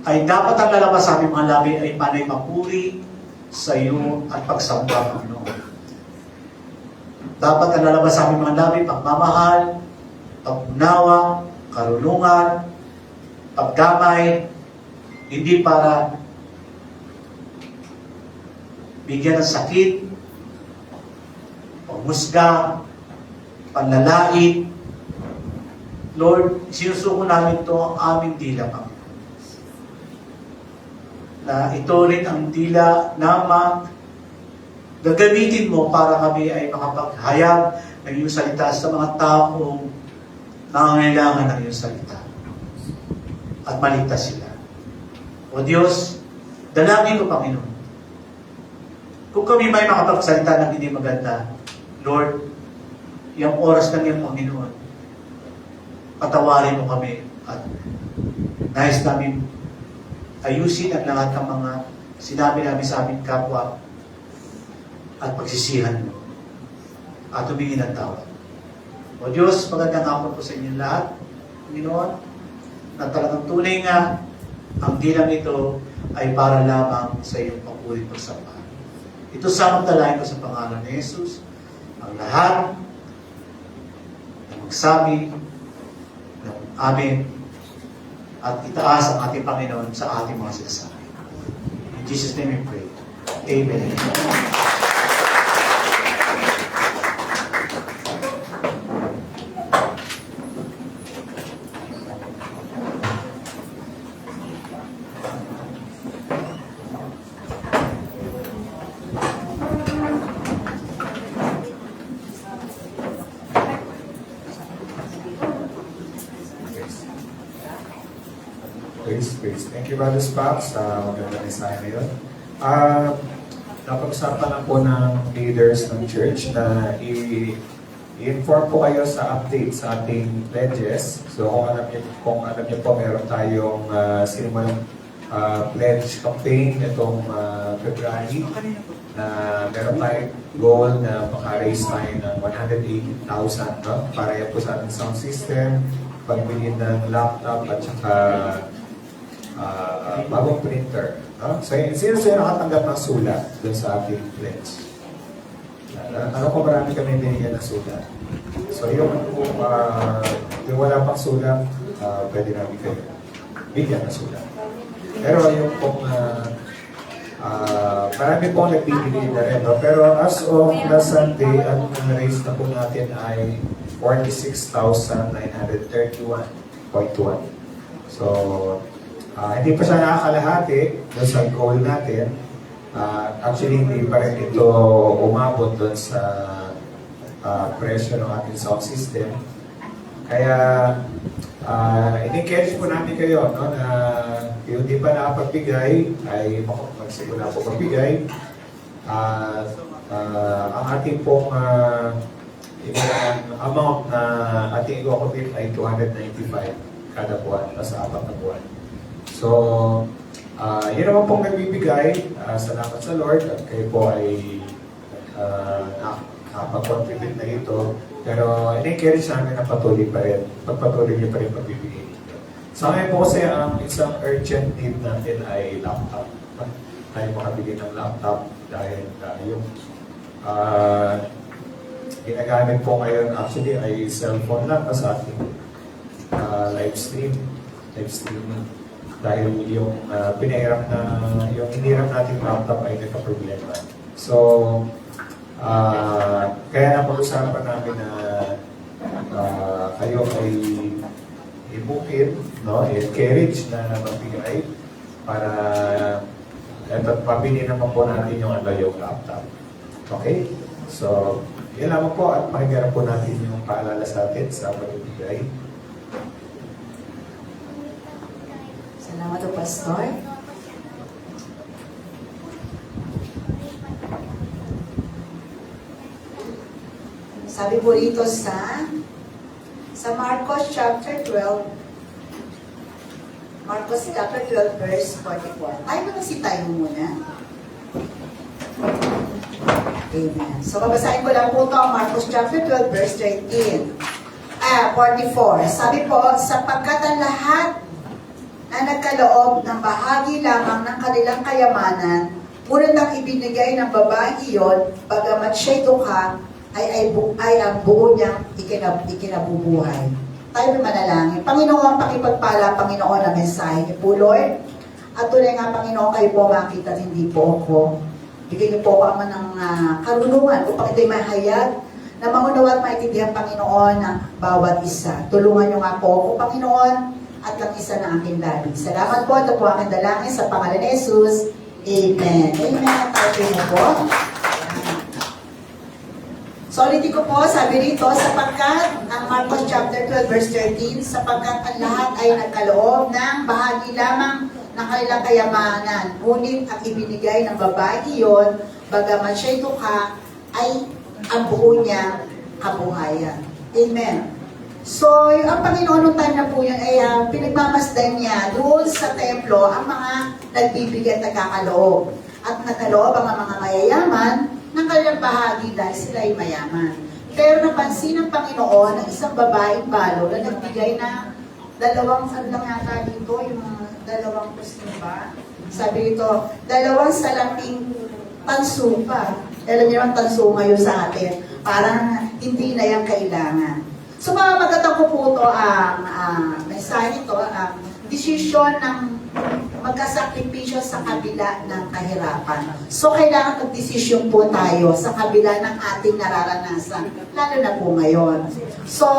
ay dapat ang lalabas sa aming mga labi ay panay mapuri sa iyo at pagsamba, Panginoon. dapat ang lalabas sa aming mga labi, pagmamahal, pag-unawa, karunungan, pagdamay, hindi para bigyan ng sakit, pagmusga, panlalait. Lord, sinusuko namin ito ang aming dila, Panginoon. Na ito rin ang dila na gagamitin mo para kami ay makapaghayag ng iyong salita sa mga taong nangangailangan ng iyong salita at maligtas sila. O Diyos, dalangin ko, Panginoon, kung kami may makapagsalita ng hindi maganda, Lord, yung oras ng iyong Panginoon, patawarin mo kami at nais namin ayusin ang lahat ng mga sinabi namin sa aming kapwa at pagsisihan mo at humingi ng tawad. O Diyos, magandang hapon po sa inyong lahat, Panginoon, na talagang tunay nga ang dilang ito ay para lamang sa iyong papurit pagsampahan. Ito samantalahin ko sa pangalan ni Jesus, ang lahat na magsabi ng amin at itaas ang ating Panginoon sa ating mga sinasabi. In Jesus' name we pray. Amen. Praise. Thank you, Brother Spock, sa magandang mensahe na yun. Napag-usapan lang po ng leaders ng church na i-inform po kayo sa update sa ating pledges. So kung alam niyo po, meron tayong sinimulang pledge campaign itong February na meron tayong goal na maka-raise tayo ng 180,000 no? Para yan po sa ating sound system, pagbili ng laptop at saka bagong printer. No? So, sino nakatanggap ng sulat doon sa ating pledge? Ano ko marami kami binigyan ng sulat? So, yung wala pang sulat, pwede namin kayo bigyan ng sulat. Pero yung pong marami pong nagbibigay na rin. No? Pero as of last Sunday, ang raise na po natin ay 46,931.1. So, hindi pa siya nakakalahati doon sa goal natin. Actually, hindi pa rin ito umabot doon sa presyo ng ating sound system. Kaya, in-encourage po namin kayo no, na yung hindi pa nakapagbigay ay magsimula po magbigay. Ang ating pong amount na ating i-commit ay 295 kada buwan, sa 4 na buwan. So, yun naman pong nagbibigay. Salamat sa Lord at kayo po ay nakapag-contribute na ito. Pero in-encourage namin na patuloy pa rin. Pagpatuloy niyo pa rin pagbibigay dito. Sa ngayon po kasi ang isang urgent need natin ay laptop. Tayo makabili ng laptop dahil yung ginagamit po ngayon actually ay cellphone lang sa ating live streaming. Dahil yung pinahirap na, yung hinirap nating laptop ay nagka-problema. So, kaya napag-usapan namin na kayo ay i-bookin, no? I-encourage na magbigay para pabili naman po natin yung yung laptop. Okay? So, yun lamang po at pakinggan po natin yung paalala sa atin sa pagbibigay. Salamat po, Pastor. Sabi po rito sa Marcos chapter 12, verse 44. Tayo muna tayo muna. Amen. So, babasahin ko lang po ito ang Marcos chapter 12, verse 44. Sabi po, sapagkat ang lahat na nagkaloob ng bahagi lamang ng kanilang kayamanan, ngunit ang ibinigay ng babaeng iyon, bagamat siya'y dukha, ay ang buo niyang ikinabubuhay. Tayo may manalangin. Panginoon, pakipagpala, Panginoon, ang mensahe niyo po, Lord. At tunay nga, Panginoon, kayo po makita at hindi po ako. Bigyan niyo po ako ama ng karunungan upang ito'y mahayag na maunawa at maintindihan, Panginoon, ng bawat isa. Tulungan niyo nga po ako, Panginoon, at lang isa na aking labi. Salamat po. Ito po aking dalangin sa pangalan ni Jesus. Amen. Amen. Tayo mo po. So, ulitin ko po, sabi rito, sapagkat, ang Marcos chapter 12, verse 13, sapagkat ang lahat ay nagkaloob ng bahagi lamang ng kanilang kayamanan. Ngunit ang ibinigay ng babae iyon, bagaman siya'y dukha, ay ang buo niya kabuhayan. Amen. So, ang Panginoon nung time na po yun ay pinagmamasdan niya doon sa templo ang mga nagbibigay at nagkakaloob. At nagkaloob ang mga mayayaman ng kanilang bahagi dahil sila ay mayaman. Pero napansin ng Panginoon ng isang babaeng balo na nagbigay na dalawang, ano lang yata dito, yung dalawang gusto ba? Sabi dito, dalawang salaping tanso pa. Alam niyo ang tanso ngayon sa atin, parang hindi na yan kailangan. So mga magandang ko po ito ang mensahe nito, ang desisyon ng magkasakripisyo sa kabila ng kahirapan. So, kailangan mag-desisyon po tayo sa kabila ng ating nararanasan, lalo na po ngayon. So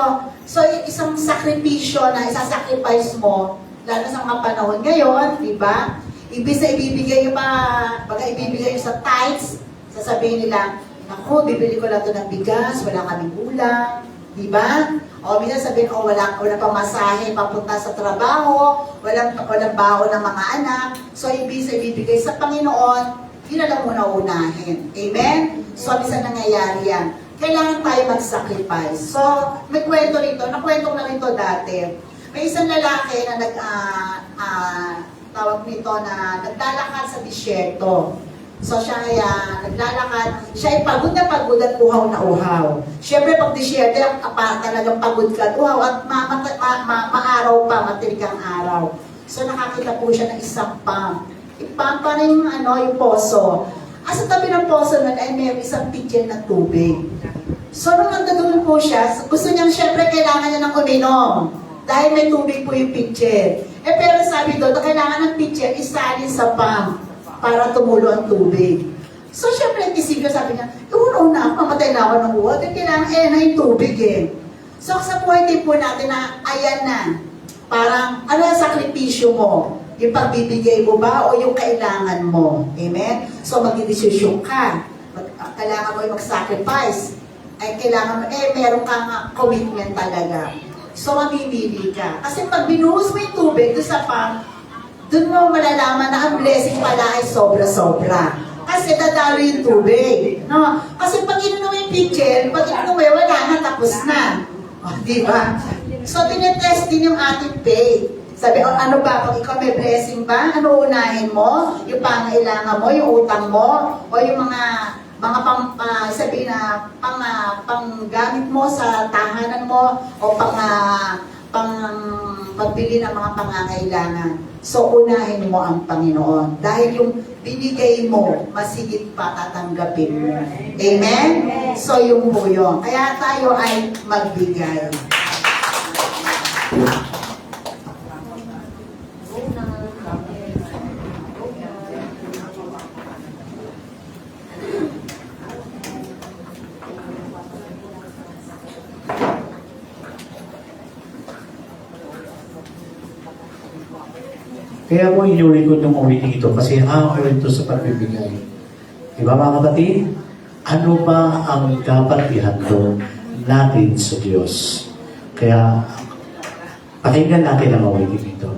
isang sakripisyo na isasacrifice mo, lalo sa mga panahon ngayon, di ba? Ibig na ibibigay yung baga ibibigay yung sa tithes, sasabihin nila, naku, bibili ko lang ito ng bigas, wala kaming ulam, di ba? O minsan sabihin, wala pang masahe papunta sa trabaho, walang baon ng mga anak. So, ibibigay sa Panginoon, yun na lang muna unahin. Amen? So, minsan nangyayari yan. Kailangan tayo mag-sacrifice. So, may kwento rito, nakwento ko na rin ito dati. May isang lalaki na tawag nito na naglalakad sa disyerto. So siya ay naglalakad, siya ay pagod na pagod at uhaw na uhaw. Siyempre pag disyerte, talagang pagod ka at uhaw at maaraw pa, matirigang araw. So nakakita po siya ng isang pump. I-pump pa rin yung poso. Sa tabi ng poso na ay may isang pitcher na tubig. So nung nandun po siya, gusto niya siyempre kailangan niya ng uminom. Dahil may tubig po yung pitcher. Pero sabi doon, kailangan ng pitcher isalin sa pump para tumulo ang tubig. So, syempre, isipin sabi niya, una ako, mamatay na ako ng uwag, kailangan na yung tubig eh. So, sa buhay din po natin na, ayan na, parang, ano ang sakripisyo mo? Yung pagbibigay mo ba o yung kailangan mo? Amen? So, magdidesisyon ka. Kailangan mo yung mag-sacrifice. Ay, kailangan mo, meron kang commitment talaga. So, mamimili ka. Kasi pag binuhos mo yung tubig doon sa pump, doon mo malalaman na ang blessing pala ay sobra-sobra. Kasi dadalo yung tubig. No? Kasi pag inunom yung pitcher, pag inunom mo, wala na, tapos na. Di ba? So, tinetest din yung ating faith. Sabi, ano ba, pag ikaw may blessing ba, ano unahin mo? Yung pangailangan mo, yung utang mo, o yung mga sabihin na panggamit mo sa tahanan mo, o pagbili ng mga pangangailangan. So, unahin mo ang Panginoon. Dahil yung binigay mo, masigit pa tatanggapin mo. Amen? So, yung po yun. Kaya tayo ay magbigay. Kaya mo inuwi ko itong uwiting ito kasi ako ito sa pagbibigay. Diba mga kapatid? Ano ba ang dapat ihandog natin sa Diyos? Kaya pakinggan natin ang uwiting ito.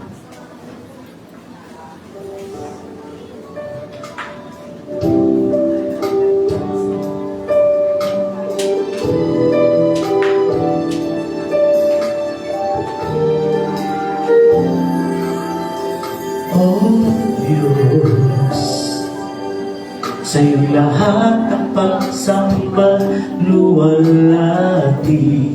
Sa iyong lahat ng pagsamba luwalhati,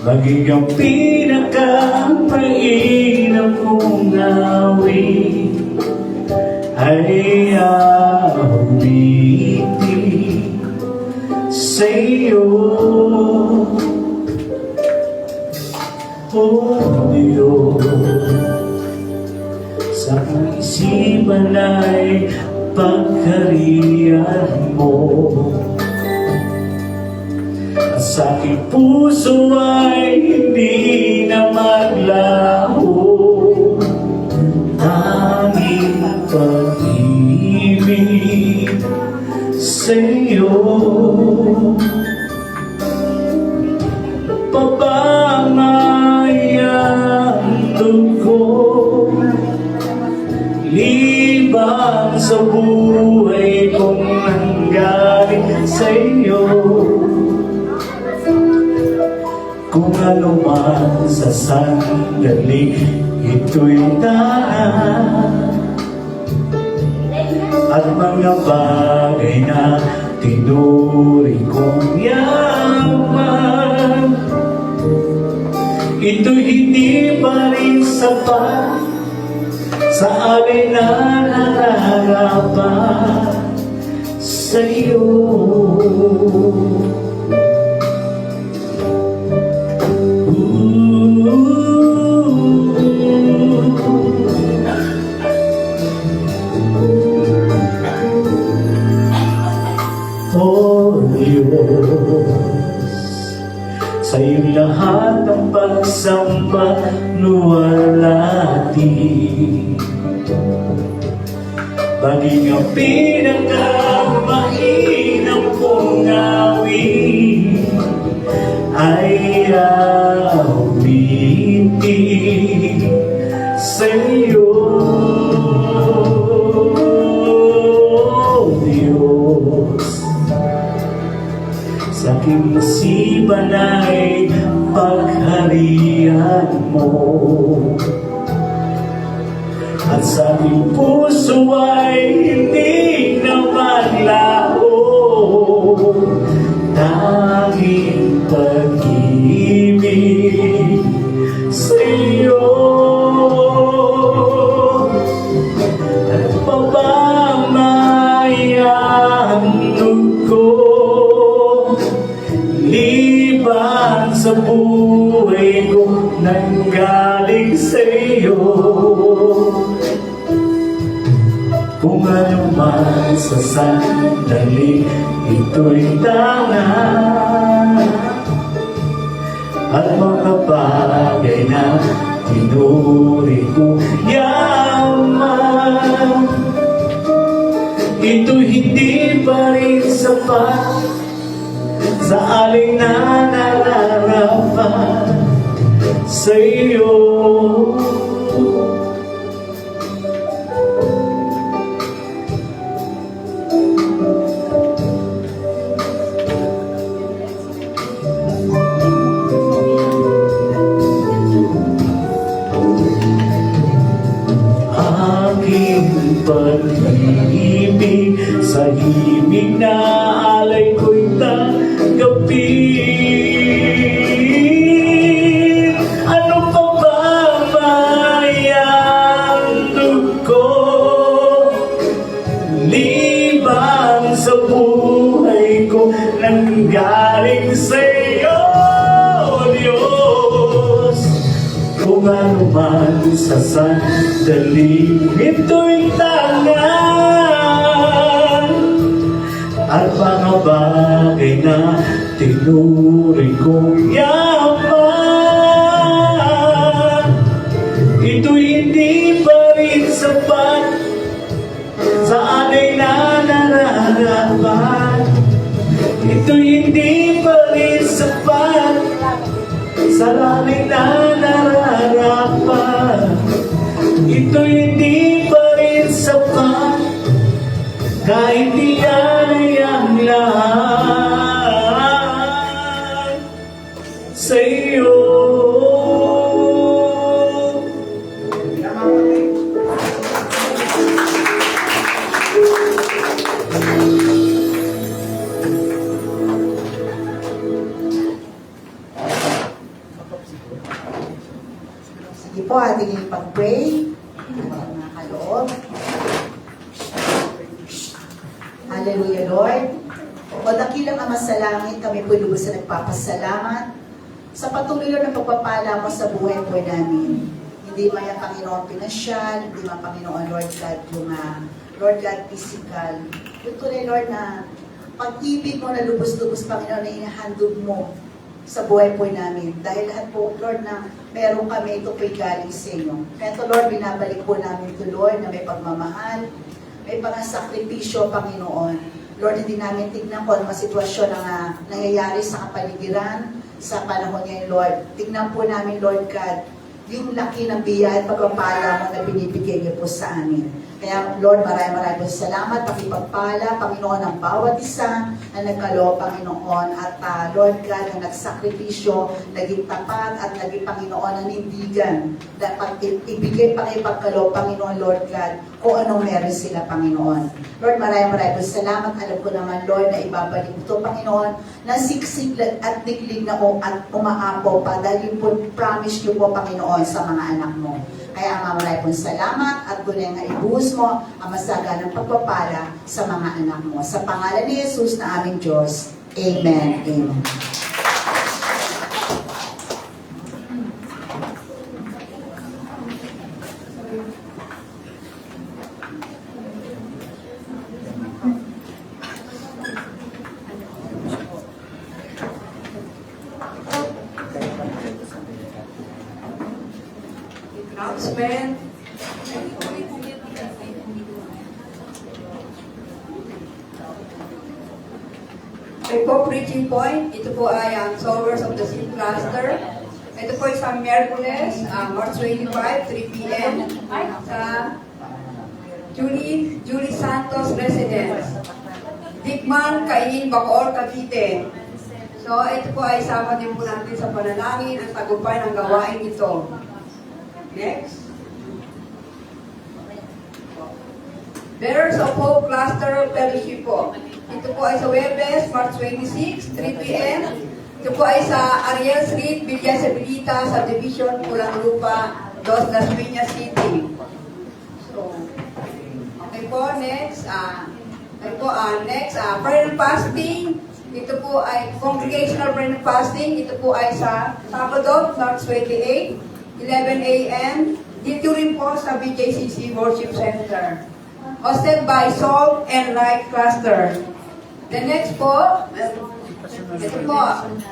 maging ang pinaka-mainam kong awit ay awitin. sa iyo. Oh Diyos, sa isipan ay pagkariyan mo, at sa aking puso ay hindi na maglaho, tanging pag-ibig sa iyo. Pabamayang dugo, libang sa buhay kong nanggaling sa iyo. Kung ano man sa sandali, ito'y daan, at mga bagay na tinuri kong yaman, ito'y hindi pa rin sapat sa alay na nararapat sa iyo. Oh Diyos, sa iyong lahat ng pagsamba luwalhati, maging ang pinakamainam kong awit ay awitin sa iyo. Sa aking isipan ay pagharian mo, at sa aking puso ay hindi na maglaho, tanging pag-ibig sa iyo. At pabamayang dugo, liban sa buhay ko nanggaling sa iyo. Kung ano man sa sandali, ito'y tanga, at mga bagay na tinuri ko yaman, ito'y hindi pa rin sapat sa alay na nararapat sa iyo. Aking pag-ibig sa himig na alay ko'y tanggapin. Ano pa ba mayang dugo, libang sa buhay ko nanggaling sa iyo, Diyos. Kung ano man sa sandali, ito'y tangan, at mga bagay na tinuri kong yaman, ito'y hindi pa rin sapat sa alay na nararapat. Ito'y hindi pa rin sapat sa alay na nararapat. Ito'y hindi pa rin sapat kahit iyan ay ang lahat sa iyo. Sige po, ating ipag-pray. Mga kaloob. Hallelujah, Lord. O dakilang Ama sa langit, kami po lubos na nagpapasalamat sa patuloy na pagpapala mo sa buhay po namin. Hindi man yung Panginoon pinansyal, hindi man Panginoon Lord God yung Lord God physical. Yung tunay Lord na pag-ibig mo na lubos-lubos Panginoon na inahandog mo sa buhay po namin. Dahil lahat po Lord na meron kami, ito po'y galing sa inyo. Kaya ito Lord, binabalik po namin ito Lord na may pagmamahal, may pangasakripisyo Panginoon. Lord, hindi namin tignan kung ano mga sitwasyon na nangyayari sa kapaligiran sa panahon ngayon, Lord. Tignan po namin, Lord God, yung laki ng biyaya at pagpapala mo na binibigay niyo po sa amin. Kaya, Lord, maraming po salamat, pakipagpala, Panginoon, ang bawat isa na nagkaloob, Panginoon, at Lord God, na nagsakripisyo, naging tapat, at naging Panginoon, nanindigan, dapat ibigay pakipagkaloob, Panginoon, Lord God, kung anong meron sila, Panginoon. Lord, maraming po salamat. Alam ko naman, Lord, na ibabalik ito, Panginoon, na siksik at niklig na at umaapaw pa, dahil yung po promise niyo po, Panginoon, sa mga anak mo. Kaya maraming pong salamat at tunay nga ibuhos mo ang masaganang pagpapala sa mga anak mo. Sa pangalan ni Jesus na aming Diyos. Amen. Amen. Announcement. Ito po, preaching point. Ito po ay ang Solvers of the Sea Cluster. Ito po ay sa Miyerkules, March 25, 3 p.m. sa Julie Santos Residence. Dikman, Kainin, Bacoor, Cavite. So, ito po ay sama din po natin sa panalangin at tagumpay ng gawain ito. Next. Bearers of Hope Cluster Fellowship po. Ito po ay sa Webes, March 26, 3 p.m. Ito po ay sa Ariel Street, Villa Sabilita, Subdivision, Pulang Lupa, Dos Las Piñas City. So, okay po, next. Prayer and fasting. Ito po ay Congregational Prayer and Fasting. Ito po ay sa Sabado, March 28, 11 a.m. Dito rin po sa BJCC Worship Center. Hosted by Salt and Light Cluster. The next po, ito po,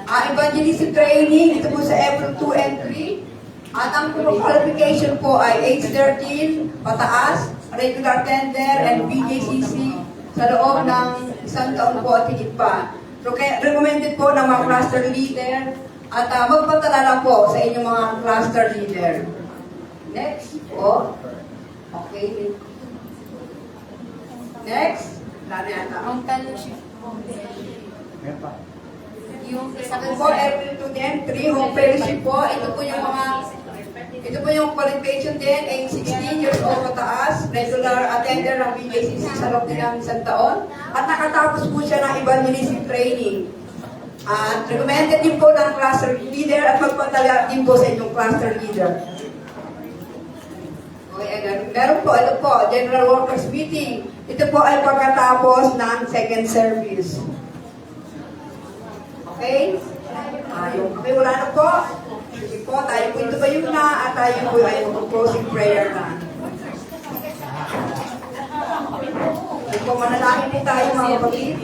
evangelistic training. Ito po sa April 2 and 3. At ang qualification po ay age 13, pataas, regular tender, and BJCC sa loob ng isang taon po at higit pa. So, recommended po ng mga cluster leader at magpatala lang po sa inyong mga cluster leader. Next po. Okay. Next. Lalo yata. Ang fellowship po. Yung isa Po, April 2 din, 3 home fellowship po. Ito po yung qualification din, age 16 years old mataas, regular attender ng BJCC sa loob din ng isang taon. At nakatapos po siya ng evangelistic training. At recommended din po ng cluster leader at magpatala din po sa inyong cluster leader. Okay, meron po, ito po, General Workers Meeting. Ito po ay pagkatapos ng second service. Okay? Okay, wala na po. Sige po, tayo po ito ba yun na at tayo po ay closing prayer na. Ito po, manalangin po tayo mga kapatid.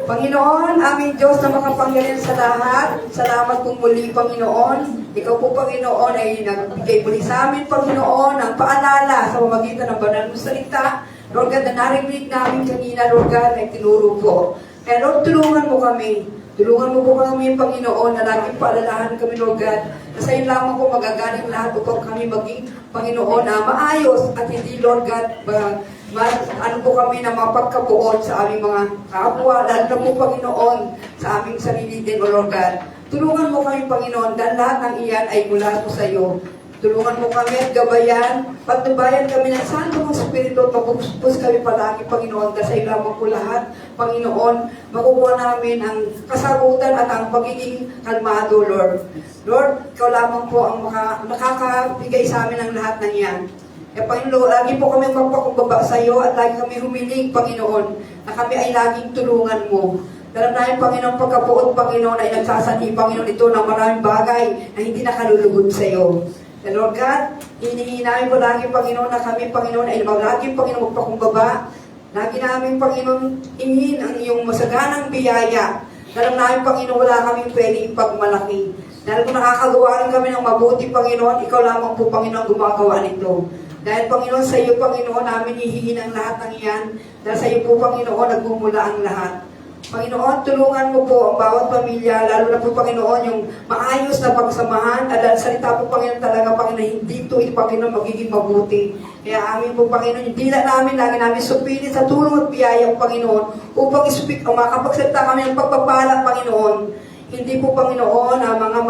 Panginoon, aming Diyos na makapangyarihan sa lahat, salamat po muli, Panginoon. Ikaw po, Panginoon, ay nagbigay muli sa amin, Panginoon, ang paalala sa pamamagitan ng banal mong salita. Lord God, na narinig namin kanina, Lord God, ay tinuro po. Kaya Lord, tulungan mo kami. Tulungan mo po kami, Panginoon, na laging paalalahan kami, Lord God, na sa iyo lamang po magagaling lahat upang kami maging, Panginoon, na maayos at hindi, Lord God, ano po kami na mapagkabuod sa aming mga kapwa, lalo na po, Panginoon, sa aming sarili din, O Lord God. Tulungan mo kami, Panginoon, dahil lahat ng iyan ay mula po sa iyo. Tulungan mo kami at gabayan, patnubayan kami ng Santo ng Espiritu at mapupus kami palagi, Panginoon, dahil sa iyo lamang po lahat, Panginoon, makukuha namin ang kasagutan at ang pagiging kalmado, Lord. Lord, ikaw lamang po ang nakakabigay sa amin ng lahat ng iyan. Kaya Panginoon, lagi po kami magpakumbaba sa iyo at lagi kami humiling, Panginoon, na kami ay laging tulungan mo. Dalam namin, Panginoon, pagkabuot, Panginoon, ay nagsasani, Panginoon, ito ng maraming bagay na hindi nakalulugod sa iyo. And Lord God, hinihingi namin po lagi, Panginoon, na kami, Panginoon, ay lagi, Panginoon, magpakumbaba. Lagi namin, Panginoon, ingin ang iyong masaganang biyaya. Dalam namin, Panginoon, wala kaming pwede ipagmalaki. Dahil kung nakakagawa rin kami ng mabuti, Panginoon, ikaw lamang po, Panginoon, gumagawa nito. Dahil, Panginoon, sa iyo, Panginoon, namin hihihin ang lahat ng iyan. Dahil sa iyo po, Panginoon, nagmumula ang lahat. Panginoon, tulungan mo po ang bawat pamilya, lalo na po, Panginoon, yung maayos na pagsamahan, at dahil salita po, Panginoon, talaga, Panginoon, hindi ito, Panginoon, magiging mabuti. Kaya amin po, Panginoon, yung dila namin, lagi namin supilin sa tulong at biyaya, Panginoon, upang ispeak, o makapagsalita kami ng pagpapala, Panginoon. Hindi po, Panginoon, ang mga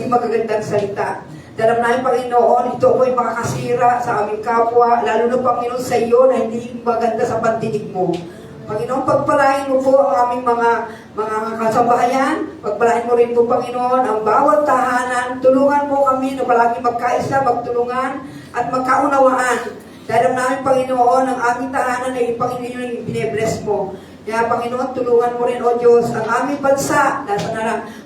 magagandang salita. Dalam namin, Panginoon, ito po ay makakasira sa aming kapwa, lalo na, Panginoon, sa iyo na hindi maganda sa pandinig mo. Panginoon, pagpalain mo po ang aming mga kasambahayan. Pagpalain mo rin po, Panginoon, ang bawat tahanan. Tulungan mo kami na palagi magkaisa, magtulungan at magkaunawaan. Dahil namin, Panginoon, ang aming tahanan ay Panginoon yung binebless mo. Kaya, Panginoon, tulungan mo rin, O Diyos, ang aming bansa,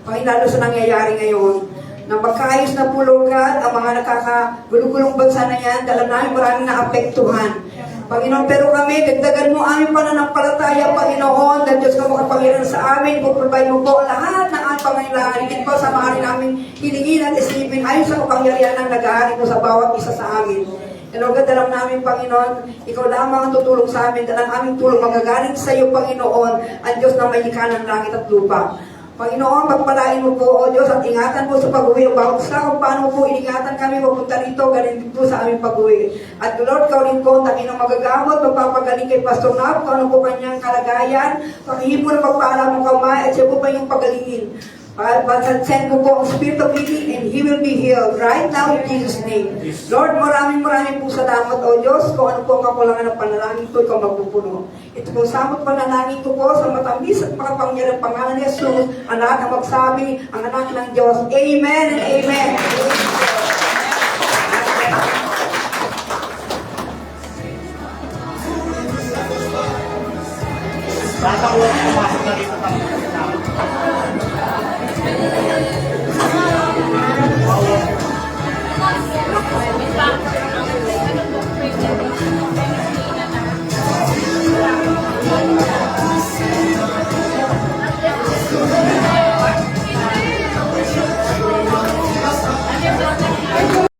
Panginoon, sa nangyayari ngayon, na magkaayos na po, Lord God, ang mga nakakagulong-gulong bansa na yan, dahil namin maraming naapektuhan. Panginoon, pero kami, dagdagan mo aming pananampalataya, Panginoon, dahil Diyos ka makapangyarihan sa amin, pag-provide mo po lahat ng aming pangailangan, higit po sa mga rin namin hilingin at isipin, ayon sa kapangyarihan ng nag-aari mo sa bawat isa sa amin. And Lord God, dalam namin, Panginoon, ikaw lamang ang tutulong sa amin, dalang aming tulong magagaling sa iyo, Panginoon, ang Diyos na may likha ng langit at lupa. Panginoon, pagpalain mo po, O Diyos, at ingatan po sa pag-uwi ang bawat isa kung paano mo po iningatan kami mapunta rito, galing din po sa aming pag-uwi. At Lord, ikaw rin po, Taginong magagamot, magpapagaling kay Pastor Nab, kung ano po kanyang kalagayan, panghihin po na pagpaalam ng kamay, at siya po pa yung pagalingin. Send ko po ang Spirit of healing and He will be healed right now in Jesus' name. Lord, maraming po salamat, O Diyos, kung ano po ang kakulangan ng panalangin ko, ikaw magpupuno. Ito po samot panalangin ko po sa matamis at makapangyarang pangalan ni Jesus, ang lahat ng magsabi, ang anak ng Diyos. Amen and amen. Tatawag pumasok na dito sa